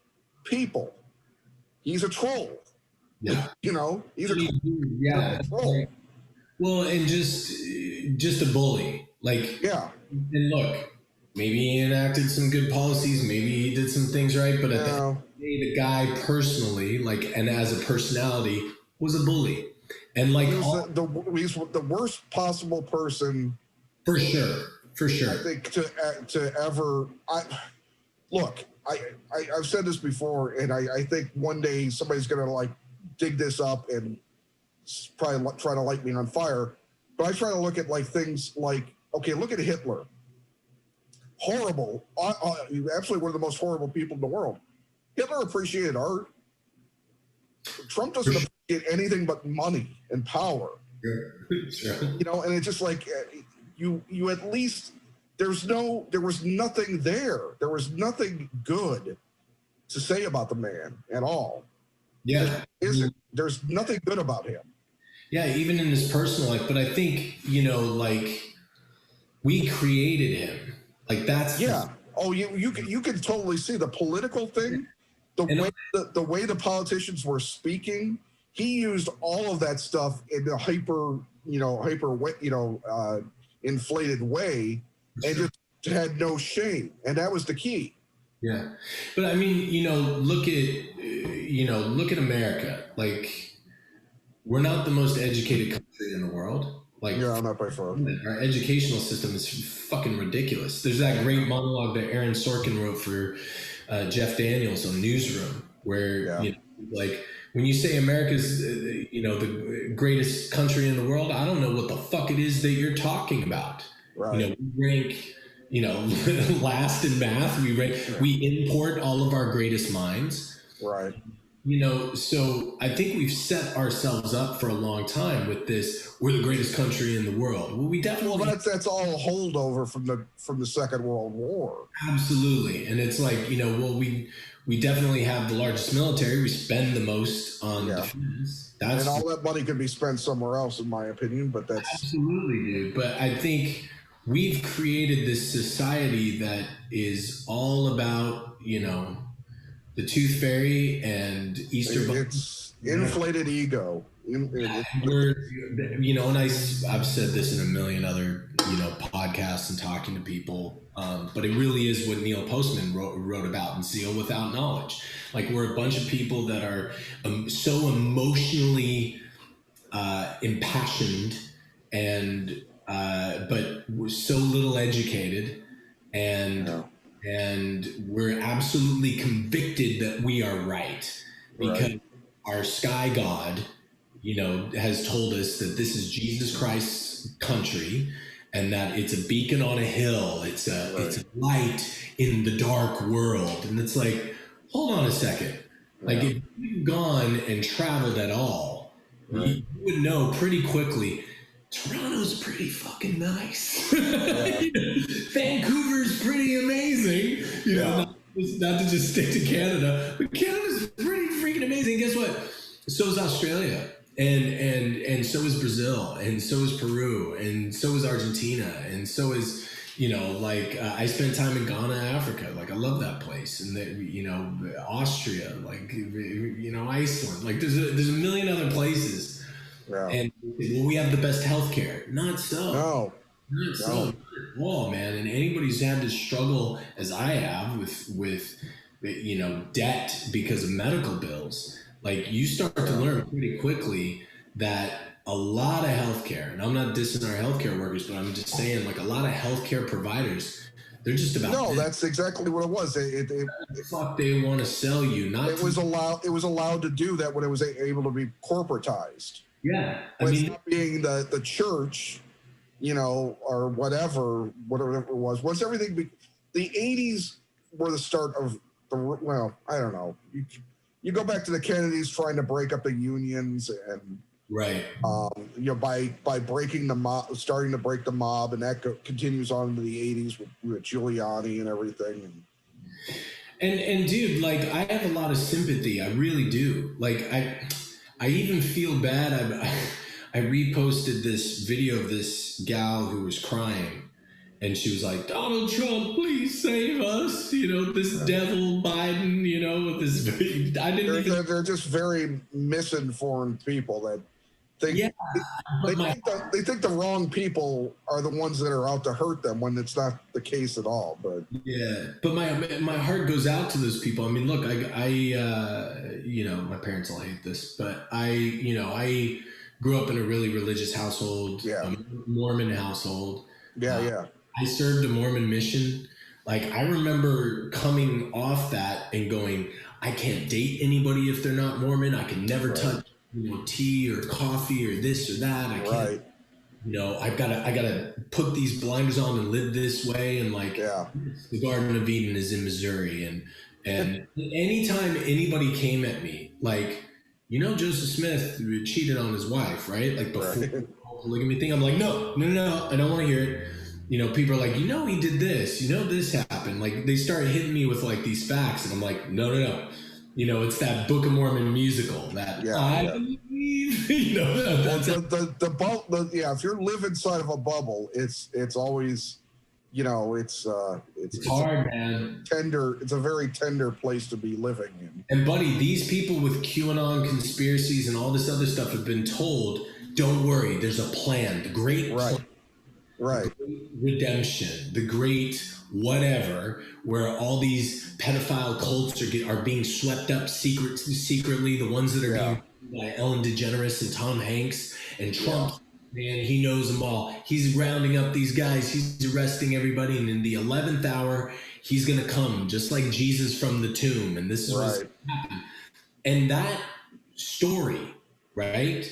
people. He's a troll. yeah, He's a yeah. troll. Well, and just a bully. Like, Yeah. and look, maybe he enacted some good policies, maybe he did some things right, but at the end of the day, the guy personally, like, and as a personality, was a bully. And like, he's the worst possible person. For sure. I think to ever. I've said this before, and I think one day somebody's gonna like dig this up and probably try to light me on fire. But I try to look at like things like, okay, look at Hitler. Horrible, absolutely one of the most horrible people in the world. Hitler appreciated art. Trump doesn't appreciate anything but money and power. Sure. And it's just like you at least there was nothing there. There was nothing good to say about the man at all. Yeah. There's nothing good about him. Yeah, even in his personal life. But I think, like, we created him. Like, that's you can totally see the political thing, the way the politicians were speaking. He used all of that stuff in a hyper inflated way, and just had no shame, and that was the key. Yeah, but I mean, look at America. Like, we're not the most educated country in the world. Like, yeah, not by far. Our educational system is fucking ridiculous. There's that great monologue that Aaron Sorkin wrote for Jeff Daniels on Newsroom, where like, when you say America's the greatest country in the world, I don't know what the fuck it is that you're talking about. Right. We rank last in math. We import all of our greatest minds. Right. So I think we've set ourselves up for a long time with this. We're the greatest country in the world. Well, we definitely. Well, that's all a holdover from the Second World War. Absolutely, and it's like we definitely have the largest military. We spend the most on defense. And all that money could be spent somewhere else, in my opinion. But that's absolutely, dude. But I think we've created this society that is all about the Tooth Fairy and Easter Bunny. It's inflated ego. We're, and I've said this in a million other, podcasts and talking to people, but it really is what Neil Postman wrote about in Zeal Without Knowledge. Like, we're a bunch of people that are so emotionally impassioned but we're so little educated, and we're absolutely convicted that we are right because our sky god, has told us that this is Jesus Christ's country and that it's a beacon on a hill. It's a light in the dark world. And it's like, hold on a second. Like, if you've gone and traveled at all, you would know pretty quickly Toronto's pretty fucking nice. Vancouver's pretty amazing. Not to just stick to Canada, but Canada's pretty freaking amazing. Guess what? So is Australia, and so is Brazil, and so is Peru, and so is Argentina, and so is I spent time in Ghana, Africa. Like, I love that place, and Austria, like Iceland. Like, there's a million other places. Yeah. And we have the best healthcare. Not so. No. Not so. Whoa, man. And anybody who's had to struggle, as I have, with debt because of medical bills, like, you start to learn pretty quickly that a lot of healthcare, and I'm not dissing our healthcare workers, but I'm just saying, like, a lot of healthcare providers, they're just about. No, that's exactly what it was. Fuck, they want to sell you. It was allowed to do that when it was able to be corporatized. Yeah, not being the church, or whatever it was. Once everything, the 80s were the start of I don't know. You go back to the Kennedys trying to break up the unions and by breaking the mob, starting to break the mob, and that continues on into the 80s with Giuliani and everything. And dude, like, I have a lot of sympathy. I really do. Like, I even feel bad. I reposted this video of this gal who was crying, and she was like, "Donald Trump, please save us!" You know, this devil Biden. You know, with this. I didn't even. They're just very misinformed people that Yeah, think but my they think the wrong people are the ones that are out to hurt them when it's not the case at all. But yeah, but my heart goes out to those people. I mean, look, I you know, my parents all hate this, but I grew up in a really religious household, yeah, a Mormon household. yeah, Uh, yeah, I served a Mormon mission. Like I remember coming off that and going, I can't date anybody if they're not Mormon. I can never right, touch, tea or coffee or this or that. I can't, right, I gotta put these blinders on and live this way. And like yeah, the Garden of Eden is in Missouri, and anytime anybody came at me, like, Joseph Smith cheated on his wife, right? Like before right. the whole polygamy thing, I'm like, no, no, no, no, I don't want to hear it. People are like, he did this, this happened. Like they start hitting me with like these facts, and I'm like, no, no, no. It's that Book of Mormon musical that Yeah, I yeah. believe. Well, That's yeah. If you live inside of a bubble, it's always, it's hard, man. tender. It's a very tender place to be living in. And buddy, these people with QAnon conspiracies and all this other stuff have been told, don't worry, there's a plan, the great Right, plan, right. the great redemption, the great whatever, where all these pedophile cults are being swept up secretly, the ones that are Yeah, being by Ellen DeGeneres and Tom Hanks and yeah, Trump. Man, he knows them all. He's rounding up these guys. He's arresting everybody. And in the 11th hour, he's going to come just like Jesus from the tomb. And this is what's right. happening. And that story, right,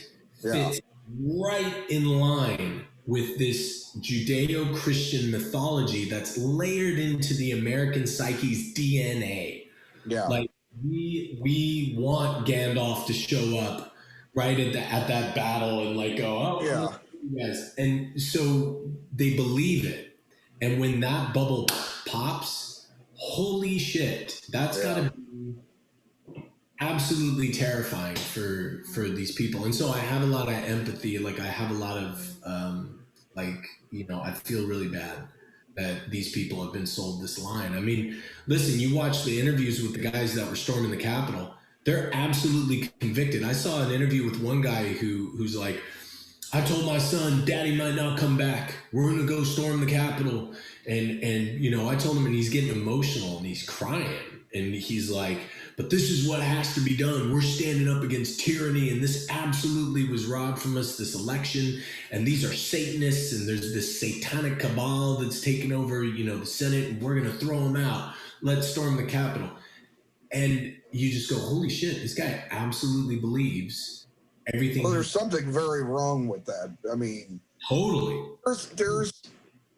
Yeah, fits right in line with this Judeo-Christian mythology that's layered into the American psyche's DNA. yeah, Like we want Gandalf to show up right at that battle and like go, oh, I'm gonna yeah. kill you guys, and so they believe it. And when that bubble pops, holy shit, that's Yeah. gotta be absolutely terrifying for these people. And so I have a lot of empathy. Like I have a lot of I feel really bad that these people have been sold this line. I mean, listen, you watch the interviews with the guys that were storming the Capitol. They're absolutely convicted. I saw an interview with one guy who's like, I told my son, Daddy might not come back. We're gonna go storm the Capitol. And I told him, and he's getting emotional and he's crying. And he's like, but this is what has to be done. We're standing up against tyranny, and this absolutely was robbed from us, this election. And these are Satanists, and there's this satanic cabal that's taken over, the Senate, and we're gonna throw them out. Let's storm the Capitol. And you just go, holy shit, this guy absolutely believes everything. Well, there's something very wrong with that. I mean, Totally.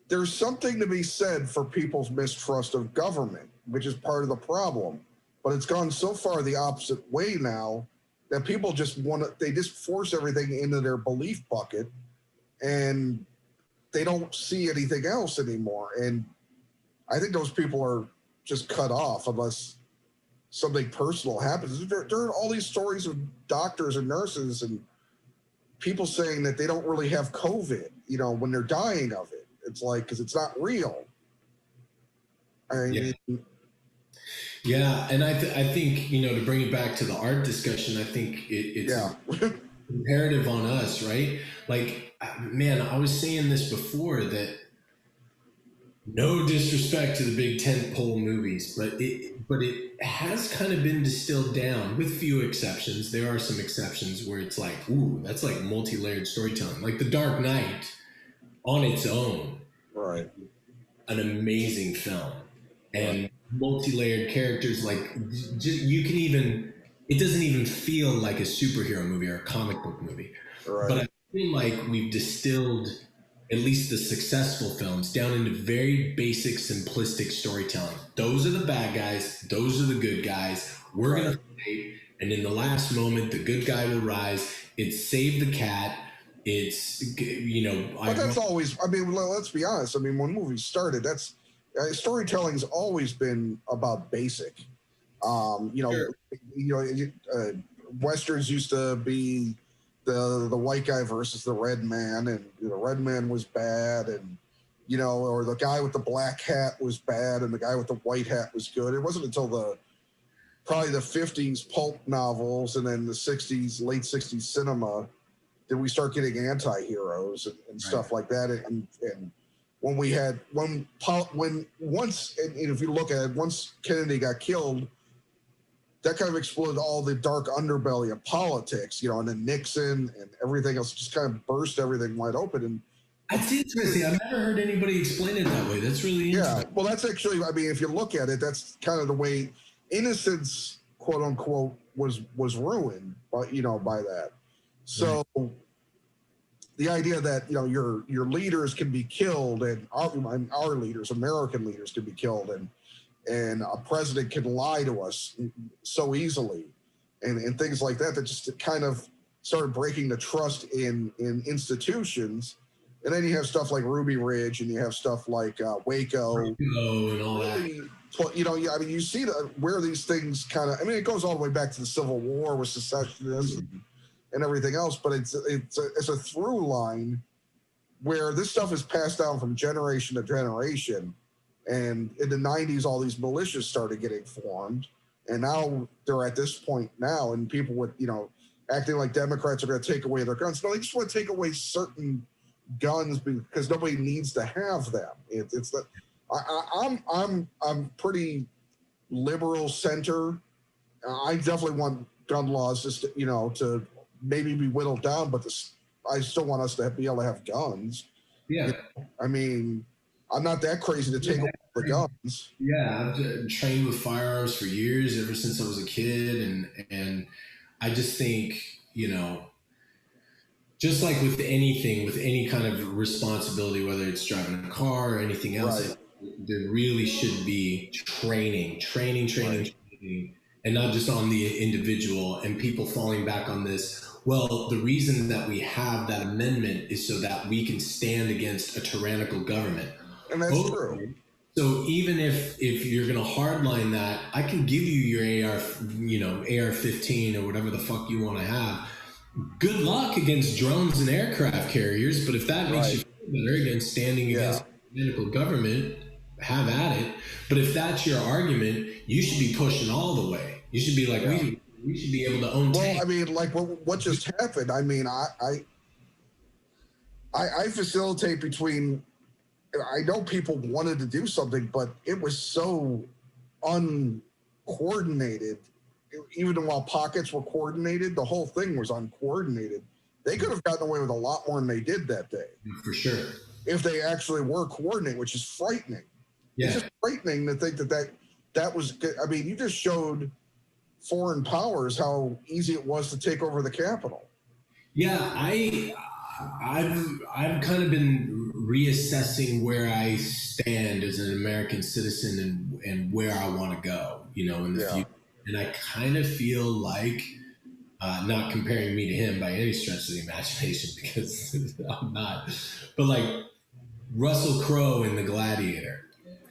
There's something to be said for people's mistrust of government, which is part of the problem. But it's gone so far the opposite way now that people just they just force everything into their belief bucket, and they don't see anything else anymore. And I think those people are just cut off unless something personal happens. There are all these stories of doctors and nurses and people saying that they don't really have COVID, when they're dying of it. It's like, because it's not real. I mean, yeah, and I think to bring it back to the art discussion, I think it's imperative on us, right? Like, man, I was saying this before that no disrespect to the big tentpole movies, but it has kind of been distilled down with few exceptions. There are some exceptions where it's like, ooh, that's like multi-layered storytelling, like The Dark Knight on its own, right? An amazing film, and multi-layered characters. Like you can even, it doesn't even feel like a superhero movie or a comic book movie. Right. But I feel like we've distilled at least the successful films down into very basic, simplistic storytelling. Those are the bad guys. Those are the good guys. We're going to fight. And in the last moment, the good guy will rise. It's save the cat. It's, But that's always, I mean, let's be honest. I mean, when movies started, storytelling's always been about basic. Sure. Westerns used to be the white guy versus the red man, and the red man was bad, and or the guy with the black hat was bad, and the guy with the white hat was good. It wasn't until probably the 50s pulp novels and then the 60s, late 60s cinema did we start getting anti-heroes and stuff like that. And when we had once if you look at it, once Kennedy got killed, that kind of exploded all the dark underbelly of politics, and then Nixon and everything else just kind of burst everything wide open. And that's interesting. I've never heard anybody explain it that way. That's really interesting. Yeah, well, that's actually, I mean, if you look at it, that's kind of the way innocence, quote unquote, was ruined by that. So the idea that your leaders can be killed, and our leaders, American leaders, can be killed, and a president can lie to us so easily, and things like that just kind of started breaking the trust in institutions. And then you have stuff like Ruby Ridge, and you have stuff like Waco, and all that. I mean, you see where these things kind of. I mean, it goes all the way back to the Civil War with secessionists and everything else. But it's a through line where this stuff is passed down from generation to generation. And in the 90s, all these militias started getting formed, and now they're at this point now, and people with acting like Democrats are going to take away their guns. No, they just want to take away certain guns because nobody needs to have them. It's that I'm pretty liberal center. I definitely want gun laws just to maybe be whittled down, but I still want us to be able to have guns. Yeah, I mean, I'm not that crazy to take away the guns. Yeah, I've trained with firearms for years, ever since I was a kid, and I just think just like with anything, with any kind of responsibility, whether it's driving a car or anything else, there really should be training, and not just on the individual and people falling back on this. Well, the reason that we have that amendment is so that we can stand against a tyrannical government. And that's true. So even if you're going to hardline that, I can give you your AR-15 or whatever the fuck you want to have. Good luck against drones and aircraft carriers, but if that makes you feel better against standing against the tyrannical government, have at it. But if that's your argument, you should be pushing all the way. You should be like, we should be able to own tanks. Well, I mean, like what just happened, I mean, I facilitate between, I know people wanted to do something, but it was so uncoordinated. Even while pockets were coordinated, the whole thing was uncoordinated. They could have gotten away with a lot more than they did that day. For sure. If they actually were coordinated, which is frightening. Yeah. It's just frightening to think that was, I mean, you just showed foreign powers how easy it was to take over the Capitol. Yeah, I've kind of been reassessing where I stand as an American citizen and where I want to go, in the future. And I kind of feel like, not comparing me to him by any stretch of the imagination, because I'm not, but like Russell Crowe in The Gladiator,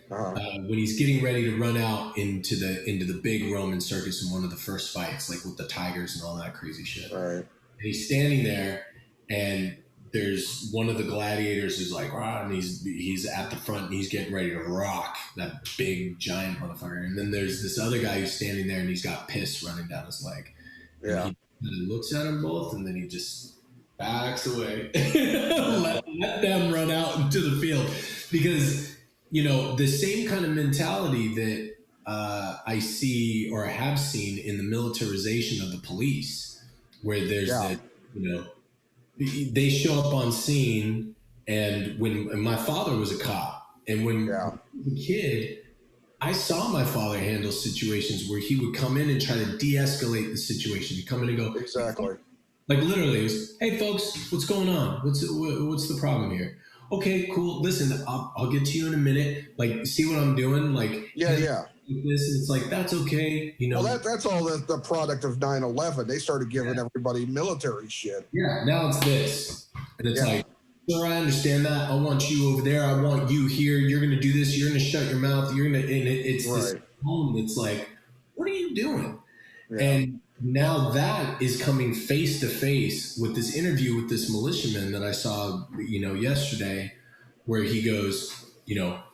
when he's getting ready to run out into the big Roman circus in one of the first fights, like with the tigers and all that crazy shit. Right. And he's standing there, and there's one of the gladiators who's like, and he's at the front and he's getting ready to rock that big giant motherfucker. And then there's this other guy who's standing there and he's got piss running down his leg. Yeah. And he looks at them both and then he just backs away. let them run out into the field. Because, the same kind of mentality that I see or have seen in the militarization of the police, where there's that, they show up on scene. And when my father was a cop, and when I was a kid, I saw my father handle situations where he would come in and try to de-escalate the situation. He'd come in and go, exactly. Like literally, it was, hey folks, what's going on? What's the problem here? Okay, cool. Listen, I'll get to you in a minute. Like, see what I'm doing? Like, yeah. This, and it's like, that's okay. Well, that's all the product of 9/11. They started giving everybody military shit. Yeah, now it's this. And it's like, sure, I understand that. I want you over there. I want you here. You're going to do this. You're going to shut your mouth. You're going to, and it's this tone that's like, what are you doing? Yeah. And now that is coming face to face with this interview with this militiaman that I saw, yesterday, where he goes,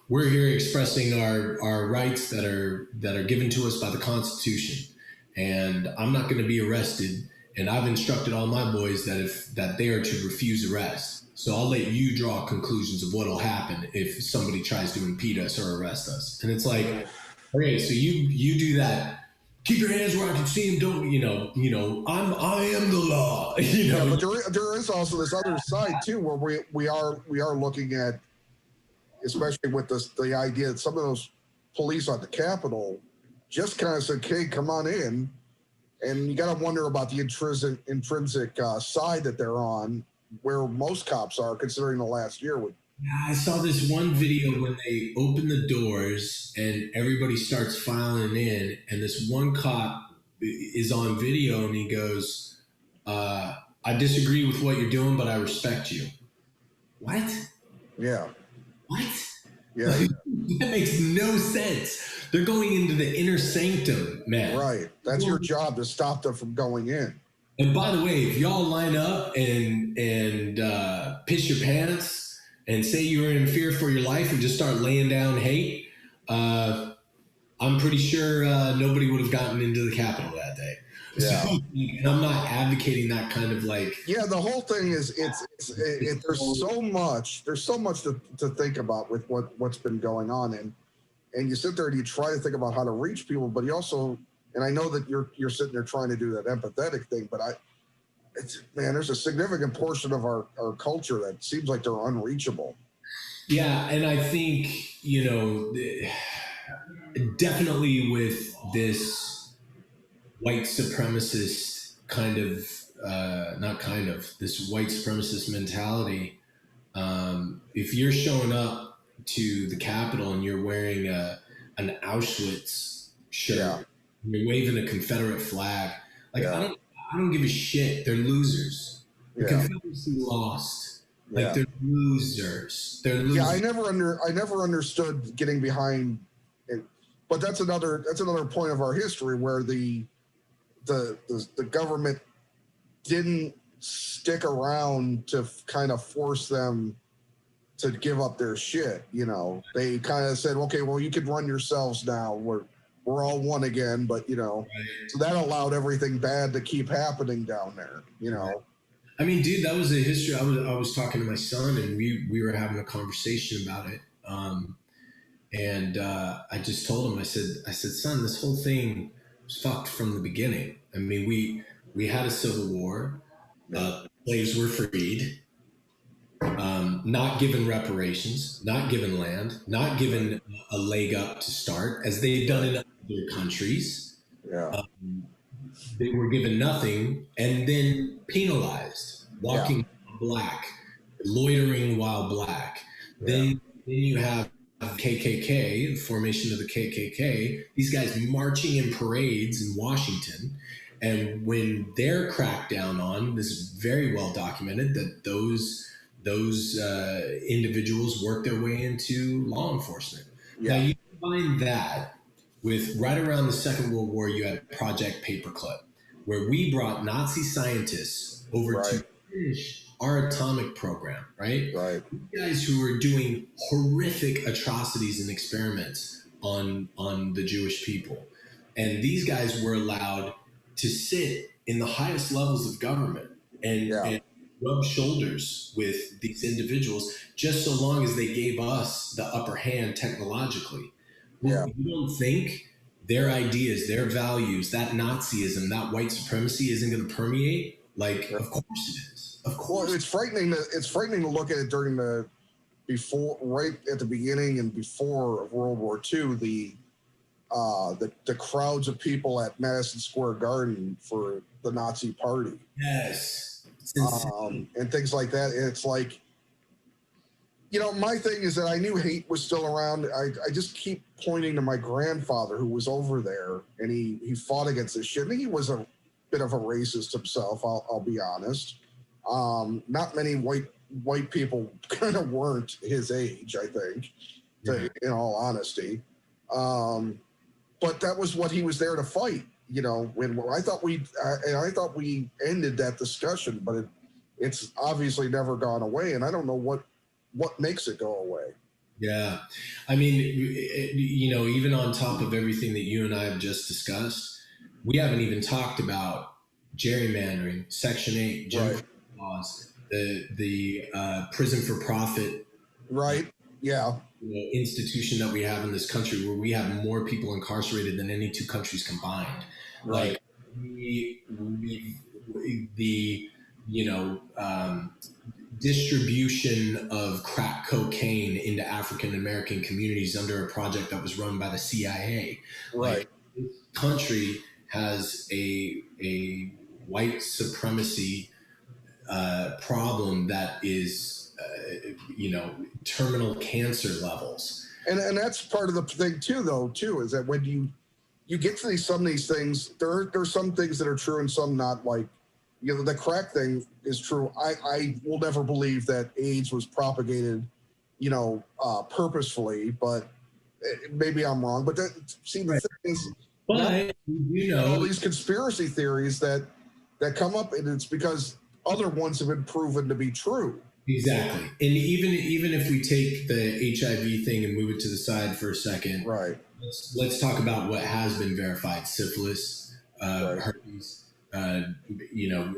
we're here expressing our rights that are given to us by the Constitution, and I'm not going to be arrested. And I've instructed all my boys that they are to refuse arrest. So I'll let you draw conclusions of what'll happen if somebody tries to impede us or arrest us. And it's like, okay, so you do that. Keep your hands where I can see them. Don't I am the law. Yeah, but there is also this other side too, where we are looking at, especially with the idea that some of those police on the Capitol just kind of said, "Hey, come on in," and you got to wonder about the intrinsic side that they're on, where most cops are, considering the last year with. I saw this one video when they open the doors and everybody starts filing in, and this one cop is on video and he goes, I disagree with what you're doing, but I respect you. What? Yeah. What? Yeah. That makes no sense. They're going into the inner sanctum, man. Right. That's your job, to stop them from going in. And by the way, if y'all line up and piss your pants and say you're in fear for your life and just start laying down hate, I'm pretty sure nobody would have gotten into the Capitol that day. Yeah. So, and I'm not advocating that kind of like. Yeah, the whole thing is there's so much to think about with what's been going on, and you sit there and you try to think about how to reach people, but you also, and I know that you're sitting there trying to do that empathetic thing, but there's a significant portion of our culture that seems like they're unreachable. Yeah, and I think, definitely with this white supremacist this white supremacist mentality, if you're showing up to the Capitol and you're wearing an Auschwitz shirt, Yeah. you're waving a Confederate flag, like, Yeah. I don't give a shit. They're losers. The Yeah. Confederacy lost. Like, Yeah. they're losers. They're losers. Yeah, I never understood getting behind it, but that's another point of our history where the government didn't stick around to kind of force them to give up their shit. They kind of said, okay, well, you can run yourselves now. We're all one again, but Right. so that allowed everything bad to keep happening down there. Right. I mean, dude, that was a history. I was talking to my son, and we were having a conversation about it. And I just told him, I said, son, this whole thing was fucked from the beginning. I mean, we had a civil war. Slaves were freed, not given reparations, not given land, not given a leg up to start, as they've done in other countries. Yeah. They were given nothing and then penalized, walking black, loitering while black. Yeah. Then you have KKK, the formation of the KKK, these guys marching in parades in Washington. And when they're cracked down on, this is very well documented that those individuals work their way into law enforcement. Yeah. Now you combine that with right around the Second World War, you had Project Paperclip, where we brought Nazi scientists over to finish our atomic program, right? Right. You guys who were doing horrific atrocities and experiments on the Jewish people. And these guys were allowed to sit in the highest levels of government and rub shoulders with these individuals just so long as they gave us the upper hand technologically. Well, you don't think their ideas, their values, that Nazism, that white supremacy isn't going to permeate? Like, of course it is. Of course. Well, it's frightening to look at it during right at the beginning and before of World War II, the crowds of people at Madison Square Garden for the Nazi Party. Yes. And things like that. And it's like, my thing is that I knew hate was still around. I just keep pointing to my grandfather who was over there, and he fought against this shit. And he was a bit of a racist himself, I'll be honest. Not many white people kind of weren't his age, I think, in all honesty. But that was what he was there to fight, you know, when I thought we ended that discussion, but it's obviously never gone away, and I don't know what makes it go away. Yeah. I mean, you know, even on top of everything that you and I have just discussed, we haven't even talked about gerrymandering, Section 8, Jim Right. Crow laws, the prison for profit Right. Yeah. institution that we have in this country, where we have more people incarcerated than any two countries combined. Right. Like the, you know, distribution of crack cocaine into African American communities under a project that was run by the CIA. Right. Like, this country has a white supremacy problem that is, you know, terminal cancer levels. And that's part of the thing too, is that when you get to some of these things, there's some things that are true and some not. Like, you know, the crack thing is true. I will never believe that AIDS was propagated, you know, purposefully, but maybe I'm wrong. But the thing is, but you know, all these conspiracy theories that come up, and it's because other ones have been proven to be true. Exactly. And even if we take the HIV thing and move it to the side for a second, right? Let's talk about what has been verified: syphilis, herpes, you know,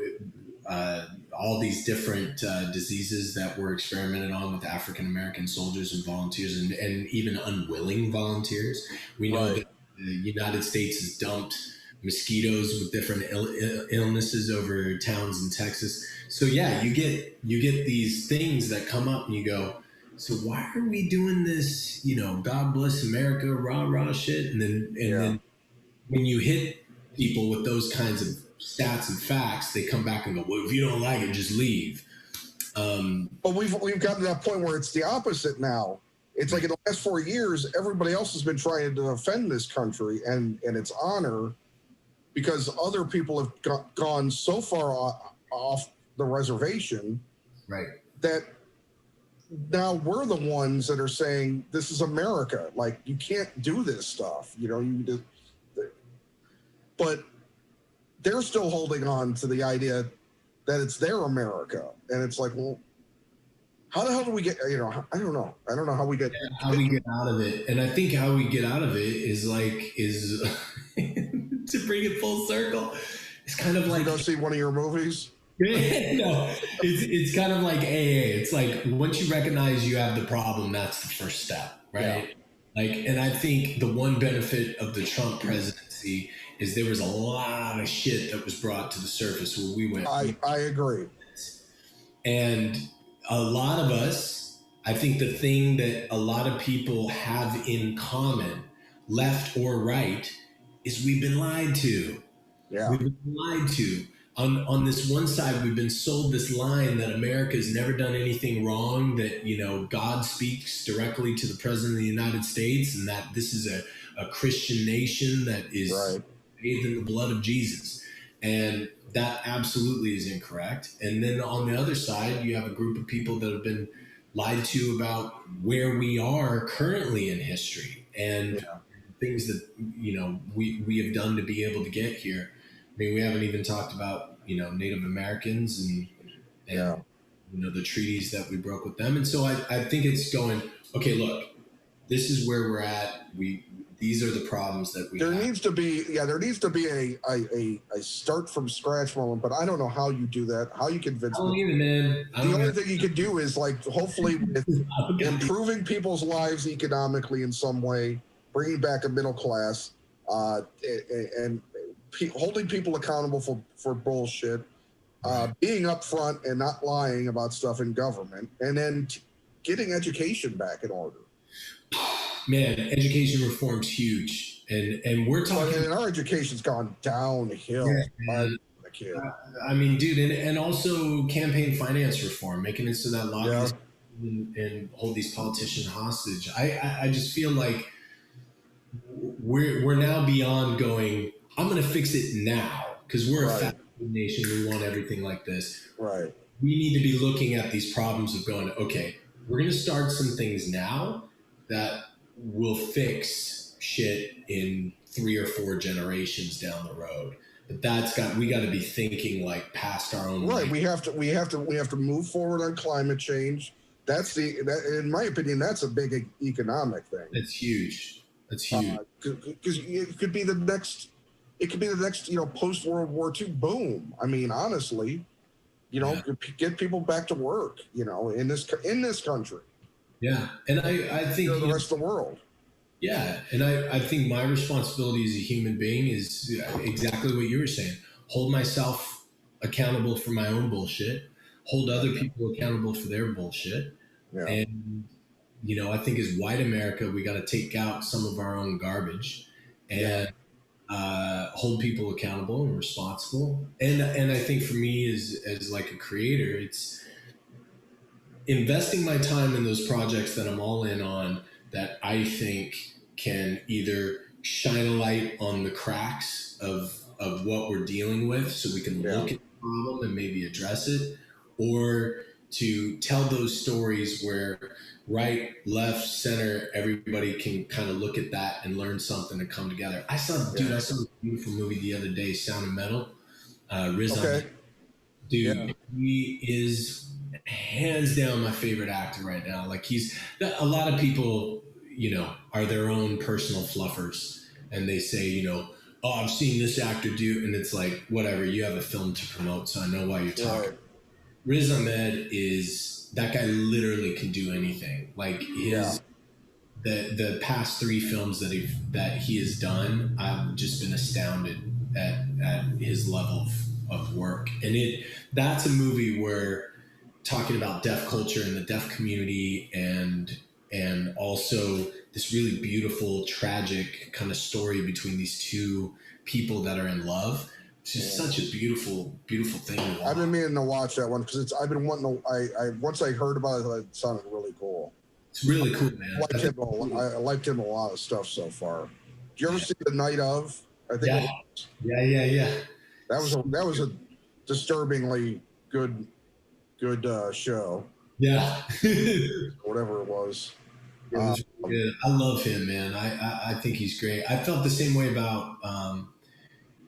all these different diseases that were experimented on with African American soldiers and volunteers, and even unwilling volunteers. We know that the United States has dumped mosquitoes with different illnesses over towns in Texas. So yeah, you get these things that come up, and you go, so why are we doing this? You know, God bless America, rah rah shit, and then when you hit people with those kinds of stats and facts, they come back and go, well, if you don't like it, just leave. But we've gotten to that point where it's the opposite now. It's like in the last 4 years, everybody else has been trying to defend this country and its honor, because other people have gone so far off the reservation, right, that now we're the ones that are saying this is America. Like, you can't do this stuff, you know. But they're still holding on to the idea that it's their America, and it's like, well, how the hell do we get? You know, I don't know how we get out of it. And I think how we get out of it is to bring it full circle. It's kind of like, go see one of your movies. No, it's kind of like AA. It's like, once you recognize you have the problem, that's the first step, right? Yeah. Like, and I think the one benefit of the Trump presidency is there was a lot of shit that was brought to the surface where we went. I agree. And a lot of us, I think the thing that a lot of people have in common, left or right, is we've been lied to. Yeah. We've been lied to. On this one side, we've been sold this line that America's never done anything wrong, that, you know, God speaks directly to the President of the United States, and that this is a Christian nation that is bathed in the blood of Jesus. And that absolutely is incorrect. And then on the other side, you have a group of people that have been lied to about where we are currently in history and things that, you know, we have done to be able to get here. I mean, we haven't even talked about, you know, Native Americans and you know, the treaties that we broke with them. And so I think it's going, okay, look, this is where we're at. These are the problems that we have. Needs to be a start from scratch moment, but I don't know how you do that, how you convince them. The only thing you can do is, like, hopefully with improving people's lives economically in some way, bringing back a middle class, and holding people accountable for bullshit, being upfront and not lying about stuff in government, and then getting education back in order. Man, education reform's huge, and we're talking. And our education's gone downhill. I mean, dude, and also campaign finance reform, making it so that lobbyists and hold these politicians hostage. I just feel like we're now beyond going, I'm going to fix it now, because we're a fat nation. We want everything like this. Right. We need to be looking at these problems of going, okay, we're going to start some things now that will fix shit in 3 or 4 generations down the road. But we got to be thinking like past our own. Right. Life. We have to move forward on climate change. In my opinion, that's a big economic thing. It's huge. That's huge. Because it could be the next, post World War II boom. I mean, honestly, get people back to work, in this country. Yeah, and I think the rest of the world. Yeah, and I think my responsibility as a human being is exactly what you were saying. Hold myself accountable for my own bullshit. Hold other people accountable for their bullshit. Yeah. And I think as white America, we got to take out some of our own garbage and hold people accountable and responsible. And I think for me as like a creator, it's investing my time in those projects that I'm all in on, that I think can either shine a light on the cracks of what we're dealing with so we can look at the problem and maybe address it, or to tell those stories where right, left, center, everybody can kind of look at that and learn something and come together. I saw a beautiful movie the other day, Sound of Metal. Riz Ahmed. Dude, he is hands down my favorite actor right now. Like a lot of people, are their own personal fluffers, and they say, oh, I've seen this actor do, and it's like, whatever, you have a film to promote, so I know why you're talking. Right. Riz Ahmed that guy literally can do anything. Like the past 3 films that he has done, I've just been astounded at his level of work. And that's a movie where talking about deaf culture and the deaf community and also this really beautiful, tragic kind of story between these 2 people that are in love. It's just such a beautiful, beautiful thing to watch. I've been meaning to watch that one because I've been wanting to. Once I heard about it, it sounded really cool. It's really cool, man. I liked him a lot of stuff so far. Did you ever see The Night Of? I think. Yeah. That was a disturbingly good show. Yeah. Whatever it was. Good. I love him, man. I think he's great. I felt the same way about,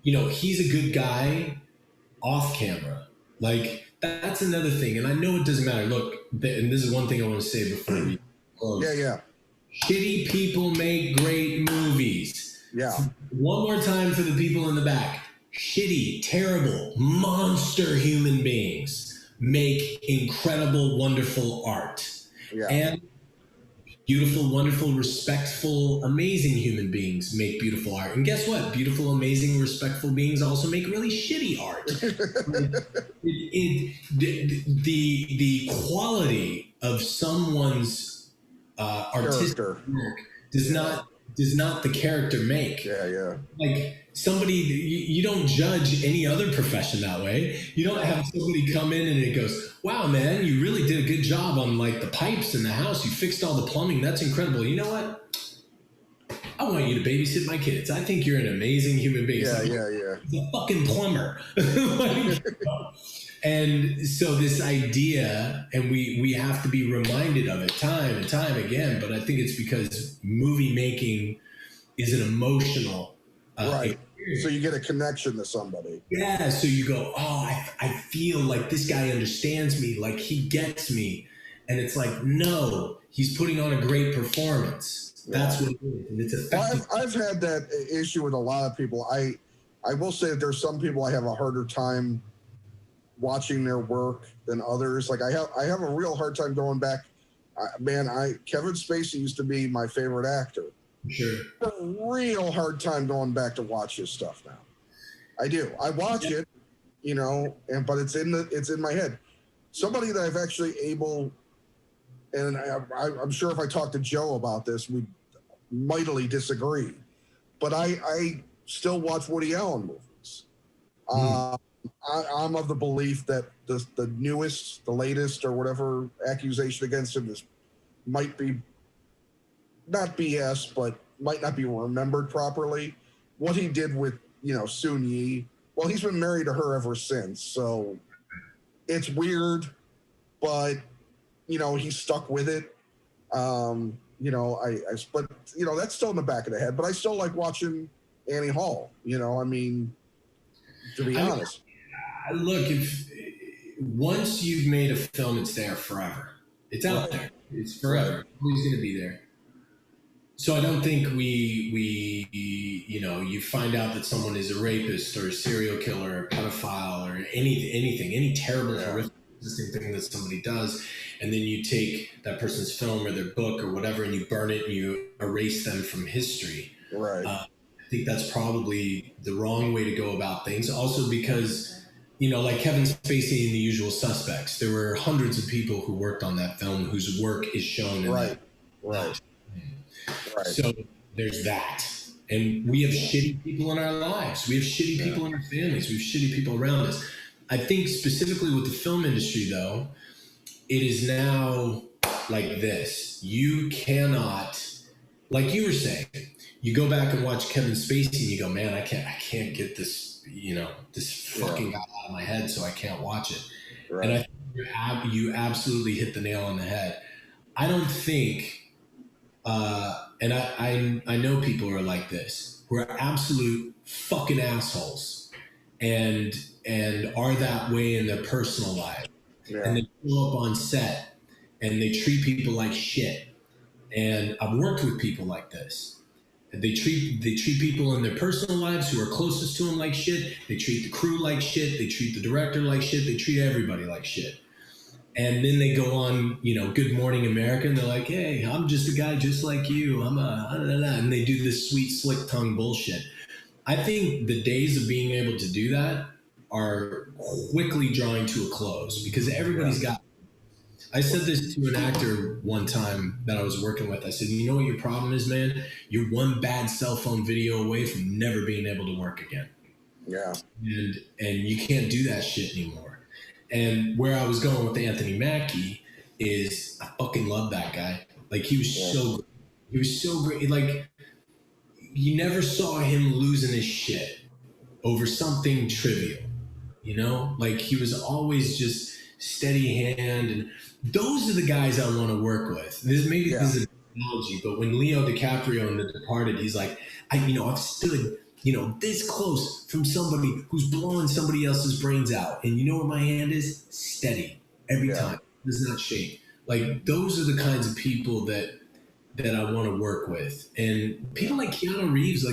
he's a good guy off camera. Like, that's another thing. And I know it doesn't matter. Look, and this is one thing I want to say before we close. Yeah. Shitty people make great movies. Yeah. One more time for the people in the back. Shitty, terrible, monster human beings make incredible, wonderful art. Yeah. And beautiful, wonderful, respectful, amazing human beings make beautiful art. And guess what? Beautiful, amazing, respectful beings also make really shitty art. The quality of someone's artistic work does not the character make. Yeah. Like somebody, you don't judge any other profession that way. You don't have somebody come in and it goes, wow, man, you really did a good job on like the pipes in the house. You fixed all the plumbing. That's incredible. You know what? I want you to babysit my kids. I think you're an amazing human being. Yeah. He's a fucking plumber. And so this idea, and we have to be reminded of it time and time again, but I think it's because movie making is an emotional right. Experience. So you get a connection to somebody. Yeah, so you go, oh, I feel like this guy understands me, like he gets me. And it's like, no, he's putting on a great performance. That's what it is. And it's effective. I've had that issue with a lot of people. I will say that there's some people I have a harder time watching their work than others. Like I have a real hard time going back. Kevin Spacey used to be my favorite actor. Sure. I have a real hard time going back to watch his stuff now. I do. I watch it, but it's in my head. Somebody that I've actually and I'm sure if I talk to Joe about this, we'd mightily disagree. But I still watch Woody Allen movies. I'm of the belief that the newest, the latest, or whatever accusation against him might be not BS, but might not be remembered properly. What he did with, Sun Yi, well, he's been married to her ever since. So it's weird, but, he's stuck with it. But, that's still in the back of the head. But I still like watching Annie Hall. You know, I mean, to be honest. Look, if once you've made a film, it's there forever. It's out there. It's forever. It's always going to be there. So I don't think we you know, you find out that someone is a rapist or a serial killer or a pedophile or anything, any terrible, horrific thing that somebody does, and then you take that person's film or their book or whatever and you burn it and you erase them from history. Right. I think that's probably the wrong way to go about things. Also because, you know, like Kevin Spacey in The Usual Suspects, there were hundreds of people who worked on that film whose work is shown in that. Right. So there's that. And we have shitty people in our lives. We have shitty people in our families. We have shitty people around us. I think specifically with the film industry, though, it is now like this. You cannot, like you were saying, you go back and watch Kevin Spacey and you go, man, I can't get this, you know, this fucking guy out of my head, so I can't watch it. Right. And I think you absolutely hit the nail on the head. I don't think, and I know people who are like this, who are absolute fucking assholes and are that way in their personal life. Yeah. And they show up on set and they treat people like shit. And I've worked with people like this. They treat people in their personal lives who are closest to them like shit. They treat the crew like shit. They treat the director like shit. They treat everybody like shit. And then they go on, you know, Good Morning America, and they're like, hey, I'm just a guy just like you. And they do this sweet, slick tongue bullshit. I think the days of being able to do that are quickly drawing to a close because everybody's got. I said this to an actor one time that I was working with. I said, you know what your problem is, man? You're one bad cell phone video away from never being able to work again. Yeah. And you can't do that shit anymore. And where I was going with Anthony Mackie is I fucking love that guy. Like he was so great. Like you never saw him losing his shit over something trivial, you know? Like he was always just steady hand. And those are the guys I want to work with. This is an analogy, but when Leo DiCaprio in The Departed, he's like, I've stood, this close from somebody who's blowing somebody else's brains out. And you know where my hand is? Steady. Every time. It does not shake. Like, those are the kinds of people that I want to work with. And people like Keanu Reeves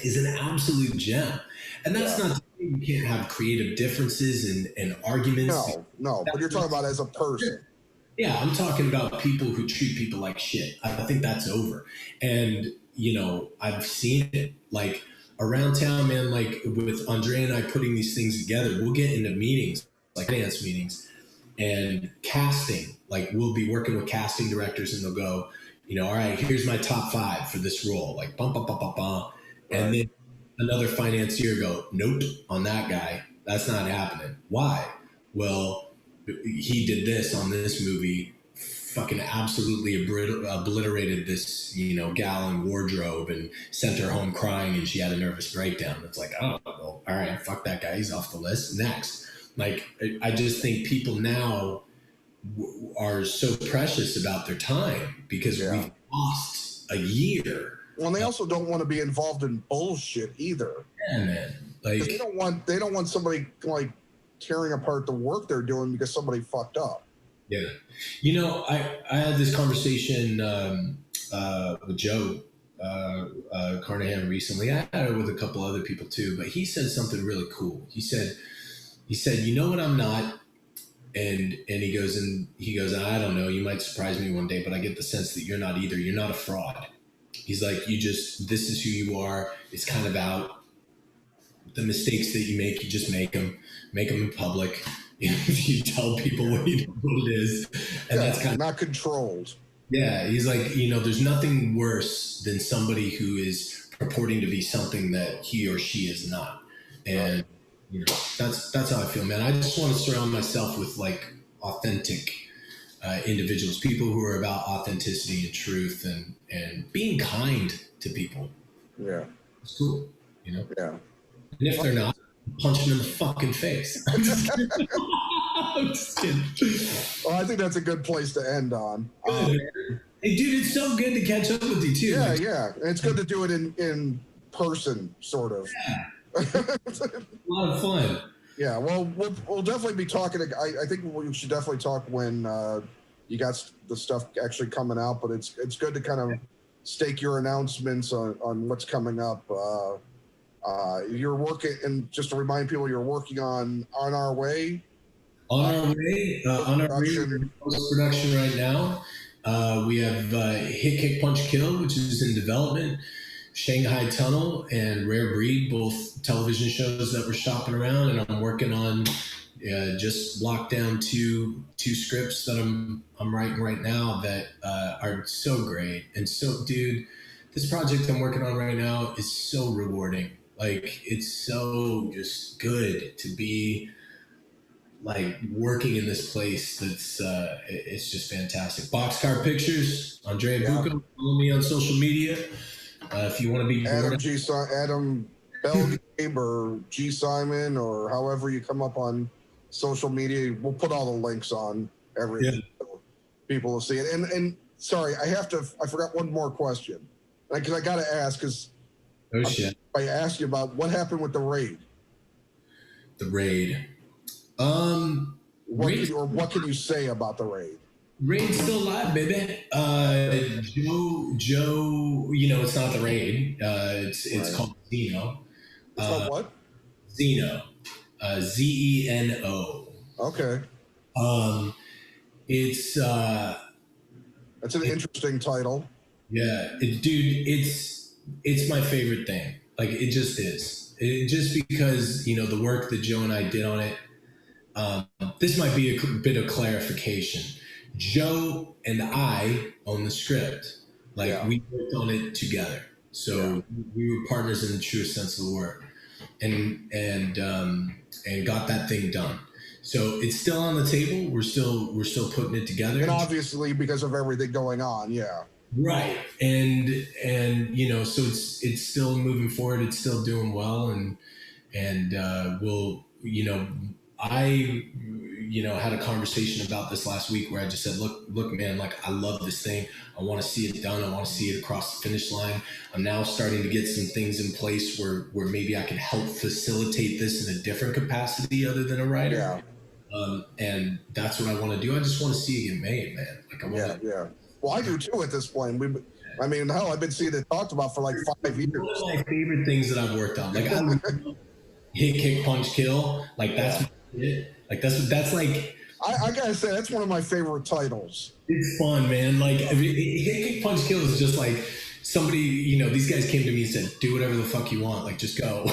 is an absolute gem. And that's not to say you can't have creative differences and arguments. No, but you're talking about as a person. Yeah, I'm talking about people who treat people like shit. I think that's over. And, I've seen it like around town, man, like with Andre and I putting these things together, we'll get into meetings, like dance meetings and casting. Like we'll be working with casting directors and they'll go, all right, here's my top 5 for this role. Like bum, bum, bum, bum, bum. And then another financier go, nope, on that guy. That's not happening. Why? Well, he did this on this movie, fucking absolutely obliterated this, gal in wardrobe and sent her home crying and she had a nervous breakdown. It's like, oh, well, all right, fuck that guy. He's off the list. Next. Like, I just think people now are so precious about their time because we've lost a year. Well, they also don't want to be involved in bullshit either. Yeah, man. Like they don't want somebody like tearing apart the work they're doing because somebody fucked up. Yeah. I had this conversation with Joe Carnahan recently. I had it with a couple other people too, but he said something really cool. He said, you know what I'm not? And he goes, I don't know, you might surprise me one day, but I get the sense that you're not either. You're not a fraud. He's like, this is who you are. It's kind of out. The mistakes that you make, you just make them in public. You tell people what it is. And that's kind of not controlled. Yeah. He's like, there's nothing worse than somebody who is purporting to be something that he or she is not. And, that's how I feel, man. I just want to surround myself with like authentic individuals, people who are about authenticity and truth and being kind to people. Yeah. It's cool, Yeah. And if they're not, punch them in the fucking face. I'm just kidding. I'm just kidding. Well, I think that's a good place to end on. Hey, dude, it's so good to catch up with you too. Yeah, Like, yeah. And it's good to do it in person, sort of. a lot of fun. Yeah, well, we'll definitely be talking. I think we should definitely talk when you got the stuff actually coming out. But it's good to kind of stake your announcements on what's coming up. You're working, and just to remind people, you're working on Our Way. On our way, we're in post production right now. We have Hit Kick Punch Kill, which is in development. Shanghai Tunnel and Rare Breed, both television shows that we're shopping around, and I'm working on just locked down two scripts that I'm writing right now that are so great. And so, dude, this project I'm working on right now is so rewarding. Like, it's so just good to be like working in this place that's it's just fantastic. Boxcar Pictures, Andrea Bucco, follow me on social media. If you want to be Adam Belgabe or G Simon or however you come up on social media, we'll put all the links on everything so people will see it. And sorry, I forgot one more question because I got to ask because I asked you about what happened with the raid. The raid. What can you say about the raid? Raid's still alive, baby. Joe, it's not the raid. It's called Zeno. It's called what? Zeno. Zeno. Okay. It's that's an interesting title. Yeah, dude, it's my favorite thing. Like, it just is. Just because the work that Joe and I did on it. This might be a bit of clarification. Joe and I own the script. Like, we worked on it together, so we were partners in the truest sense of the word, and got that thing done. So it's still on the table. We're still putting it together, and obviously because of everything going on, right. And so it's still moving forward. It's still doing well, and we'll I had a conversation about this last week where I just said, look, man, like, I love this thing. I want to see it done. I want to see it across the finish line. I'm now starting to get some things in place where maybe I can help facilitate this in a different capacity other than a writer. And that's what I want to do. I just want to see it get made, man. Like, I want to. Well, I do too at this point. Hell, I've been seeing it talked about for like 5 years. One of my favorite things that I've worked on. Like, I Hit, Kick, Punch, Kill. Like, that's it. Like, that's like. I gotta say, that's one of my favorite titles. It's fun, man. Like, Hit, Kick, Punch, Kill is just like somebody. These guys came to me and said, "Do whatever the fuck you want. Like, just go."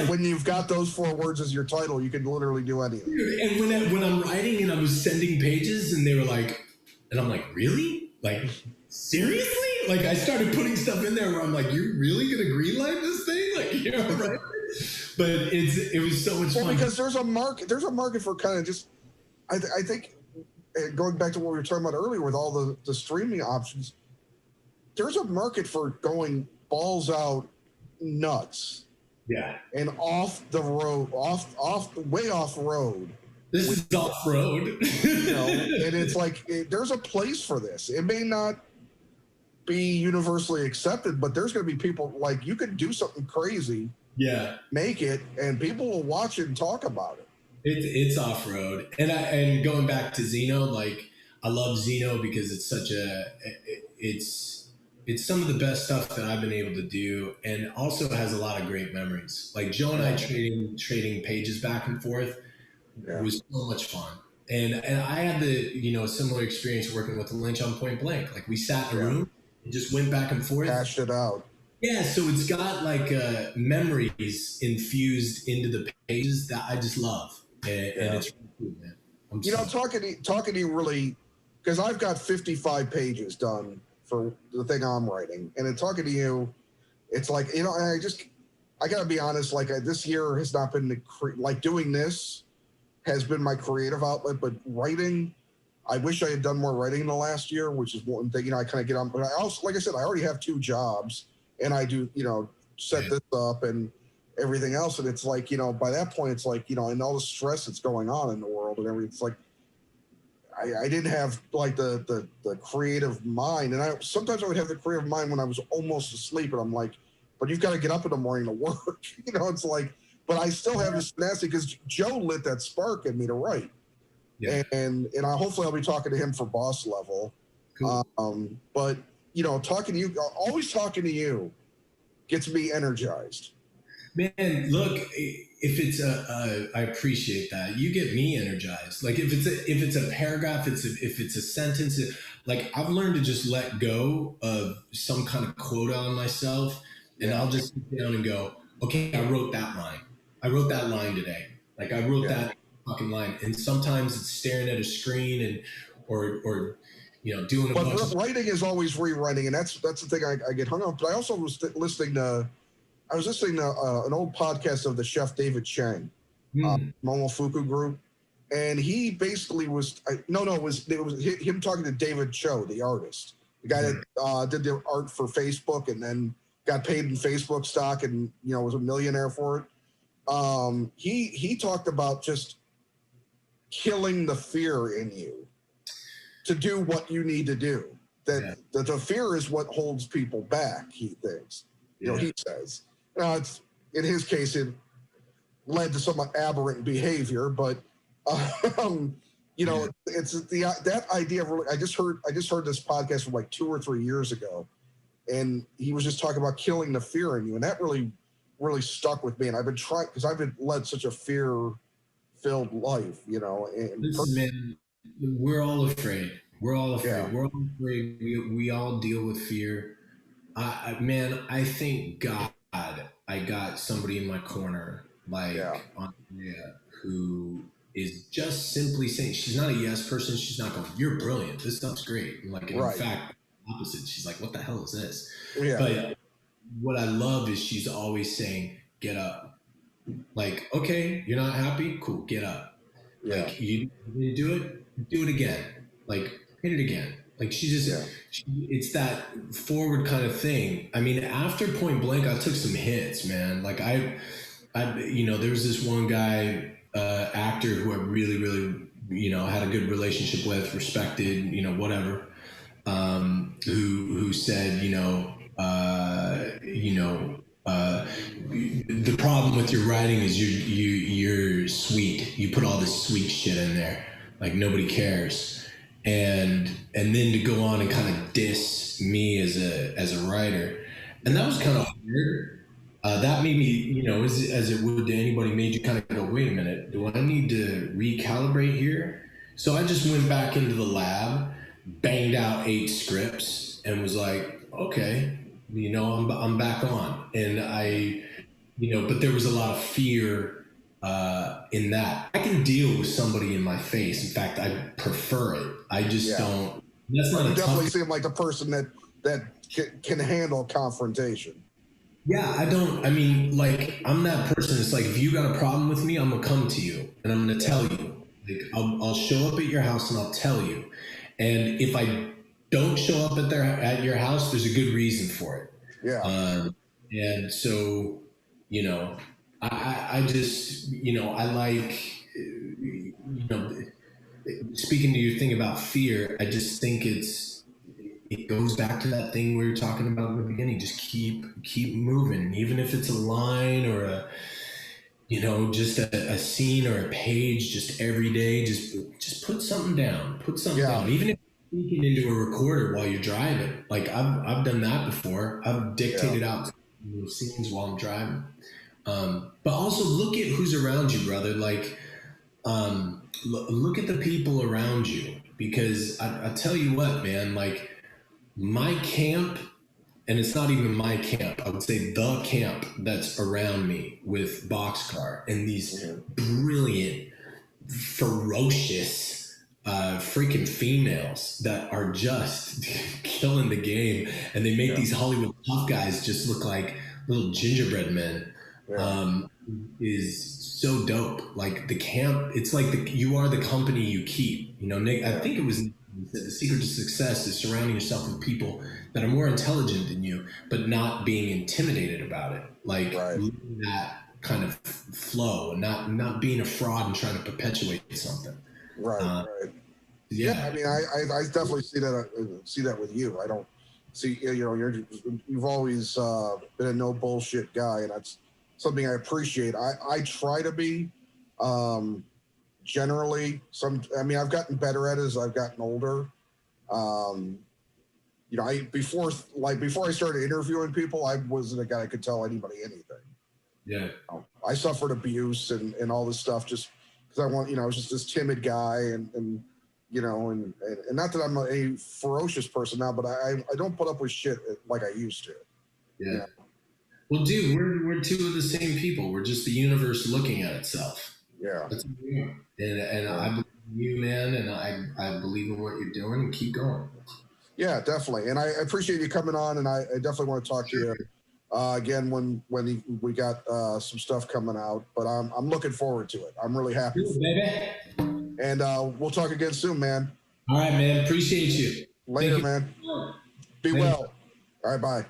When you've got those 4 words as your title, you can literally do anything. And when I'm writing and I was sending pages, and they were like, and I'm like, really? Like, seriously? Like, I started putting stuff in there where I'm like, you're really gonna greenlight this thing? Like, right? But it was so much fun because there's a market for kind of just I think going back to what we were talking about earlier with all the streaming options, there's a market for going balls out nuts and off the road, way off road. This is off road. And it's like there's a place for this. It may not be universally accepted, but there's going to be people like you could do something crazy, make it, and people will watch it and talk about it. It's off road, and going back to Zeno, like, I love Zeno because it's such it's some of the best stuff that I've been able to do, and also has a lot of great memories. Like, Joe and I trading pages back and forth was so much fun. And I had the similar experience working with Lynch on Point Blank. Like, we sat in a room and just went back and forth, hashed it out. Yeah, so it's got like memories infused into the pages that I just love, and it's really cool, man. Talking to you really, because I've got 55 pages done for the thing I'm writing, and in talking to you, it's like I gotta be honest. Like, this year has not been like doing this has been my creative outlet, but writing, I wish I had done more writing in the last year, which is one thing, I kind of get on, but I also, like I said, I already have 2 jobs and I do, set this up and everything else. And it's like, by that point, it's like, and all the stress that's going on in the world and everything, it's like, I didn't have like the creative mind, and sometimes I would have the creative mind when I was almost asleep, and I'm like, but you've got to get up in the morning to work. It's like, but I still have this tenacity because Joe lit that spark in me to write. Yeah. And hopefully I'll be talking to him for Boss Level. Cool. But talking to you, always talking to you, gets me energized. Man, look, if it's I appreciate that. You get me energized. Like if it's a paragraph, if it's a sentence, like I've learned to just let go of some kind of quota on myself, and I'll just sit down and go, okay, I wrote that line. I wrote that line today. Like I wrote that fucking line. And sometimes it's staring at a screen and or doing a bunch. But writing is always rewriting, and that's the thing I get hung up. But I also was listening to an old podcast of the chef David Chang, Momofuku Group, and he basically was it was him talking to David Cho, the artist, the guy that did the art for Facebook and then got paid in Facebook stock and was a millionaire for it. He talked about just killing the fear in you to do what you need to do. That the fear is what holds people back. He thinks, he says. It's in his case, it led to some aberrant behavior, but it's that idea of. I just heard this podcast from like 2 or 3 years ago, and he was just talking about killing the fear in you, and that really stuck with me. And I've been trying because I've been led such a fear-filled life, And listen, man, we're all afraid. We're all afraid. Yeah. We're all afraid. We all deal with fear. Man, I thank God I got somebody in my corner like Andrea who is just simply saying, she's not a yes person. She's not going, you're brilliant. This stuff's great. And in fact, opposite. She's like, what the hell is this? Yeah, but what I love is she's always saying, get up. Like, okay, you're not happy? Cool, get up. Yeah. Like, you do it again. Like, hit it again. Like it's that forward kind of thing. I mean, after Point Blank, I took some hits, man. Like I there was this one guy, actor who I really, really, had a good relationship with, respected, whatever, who said, the problem with your writing is you're sweet. You put all this sweet shit in there. Like nobody cares. And then to go on and kind of diss me as a writer, and that was kind of weird. That made me, as it would to anybody, made you kind of go, wait a minute, do I need to recalibrate here? So I just went back into the lab, banged out 8 scripts, and was like, okay, I'm back on. And but there was a lot of fear in that. I can deal with somebody in my face. In fact, I prefer it. I just don't. That's not. You definitely seem like the person that can handle confrontation. Yeah, I don't. I mean, like, I'm that person. It's like, if you got a problem with me, I'm gonna come to you and I'm gonna tell you. Like, I'll show up at your house and I'll tell you. And if I don't show up at your house, there's a good reason for it. Yeah. And so, I just, I like, speaking to your thing about fear, I just think it goes back to that thing we were talking about in the beginning. Just keep moving, even if it's a line or just a scene or a page. Just every day, just put something down. Put something down, even if you're speaking into a recorder while you're driving. Like I've done that before. I've dictated out scenes while I'm driving. But also look at who's around you, brother. Like, look at the people around you, because I tell you what, man, like my camp, and it's not even my camp, I would say the camp that's around me with BoxCar and these brilliant, ferocious, freaking females that are just killing the game, and they make these Hollywood tough guys just look like little gingerbread men. Is so dope. Like the camp, it's like you are the company you keep. Nick, I think it was Nick said the secret to success is surrounding yourself with people that are more intelligent than you, but not being intimidated about it. Like that kind of flow, and not being a fraud and trying to perpetuate something. Right. Yeah, I mean, I definitely see that with you. I don't see, you know, you've always been a no bullshit guy, and that's something I appreciate. I try to be, generally. I mean, I've gotten better at it as I've gotten older. Um, you know, before I started interviewing people, I wasn't a guy that could tell anybody anything. Yeah. I suffered abuse and all this stuff just because I was just this timid guy and you know, and not that I'm a ferocious person now, but I don't put up with shit like I used to. Yeah. You know? Well, dude, we're two of the same people. We're just the universe looking at itself. Yeah. That's what we are. And I believe in you, man, and I believe in what you're doing, and keep going. Yeah, definitely. And I appreciate you coming on, and I definitely want to talk to you again when we got some stuff coming out. But I'm looking forward to it. I'm really happy. Good, baby. And we'll talk again soon, man. All right, man. Appreciate you. Later, man. Be well. All right, bye.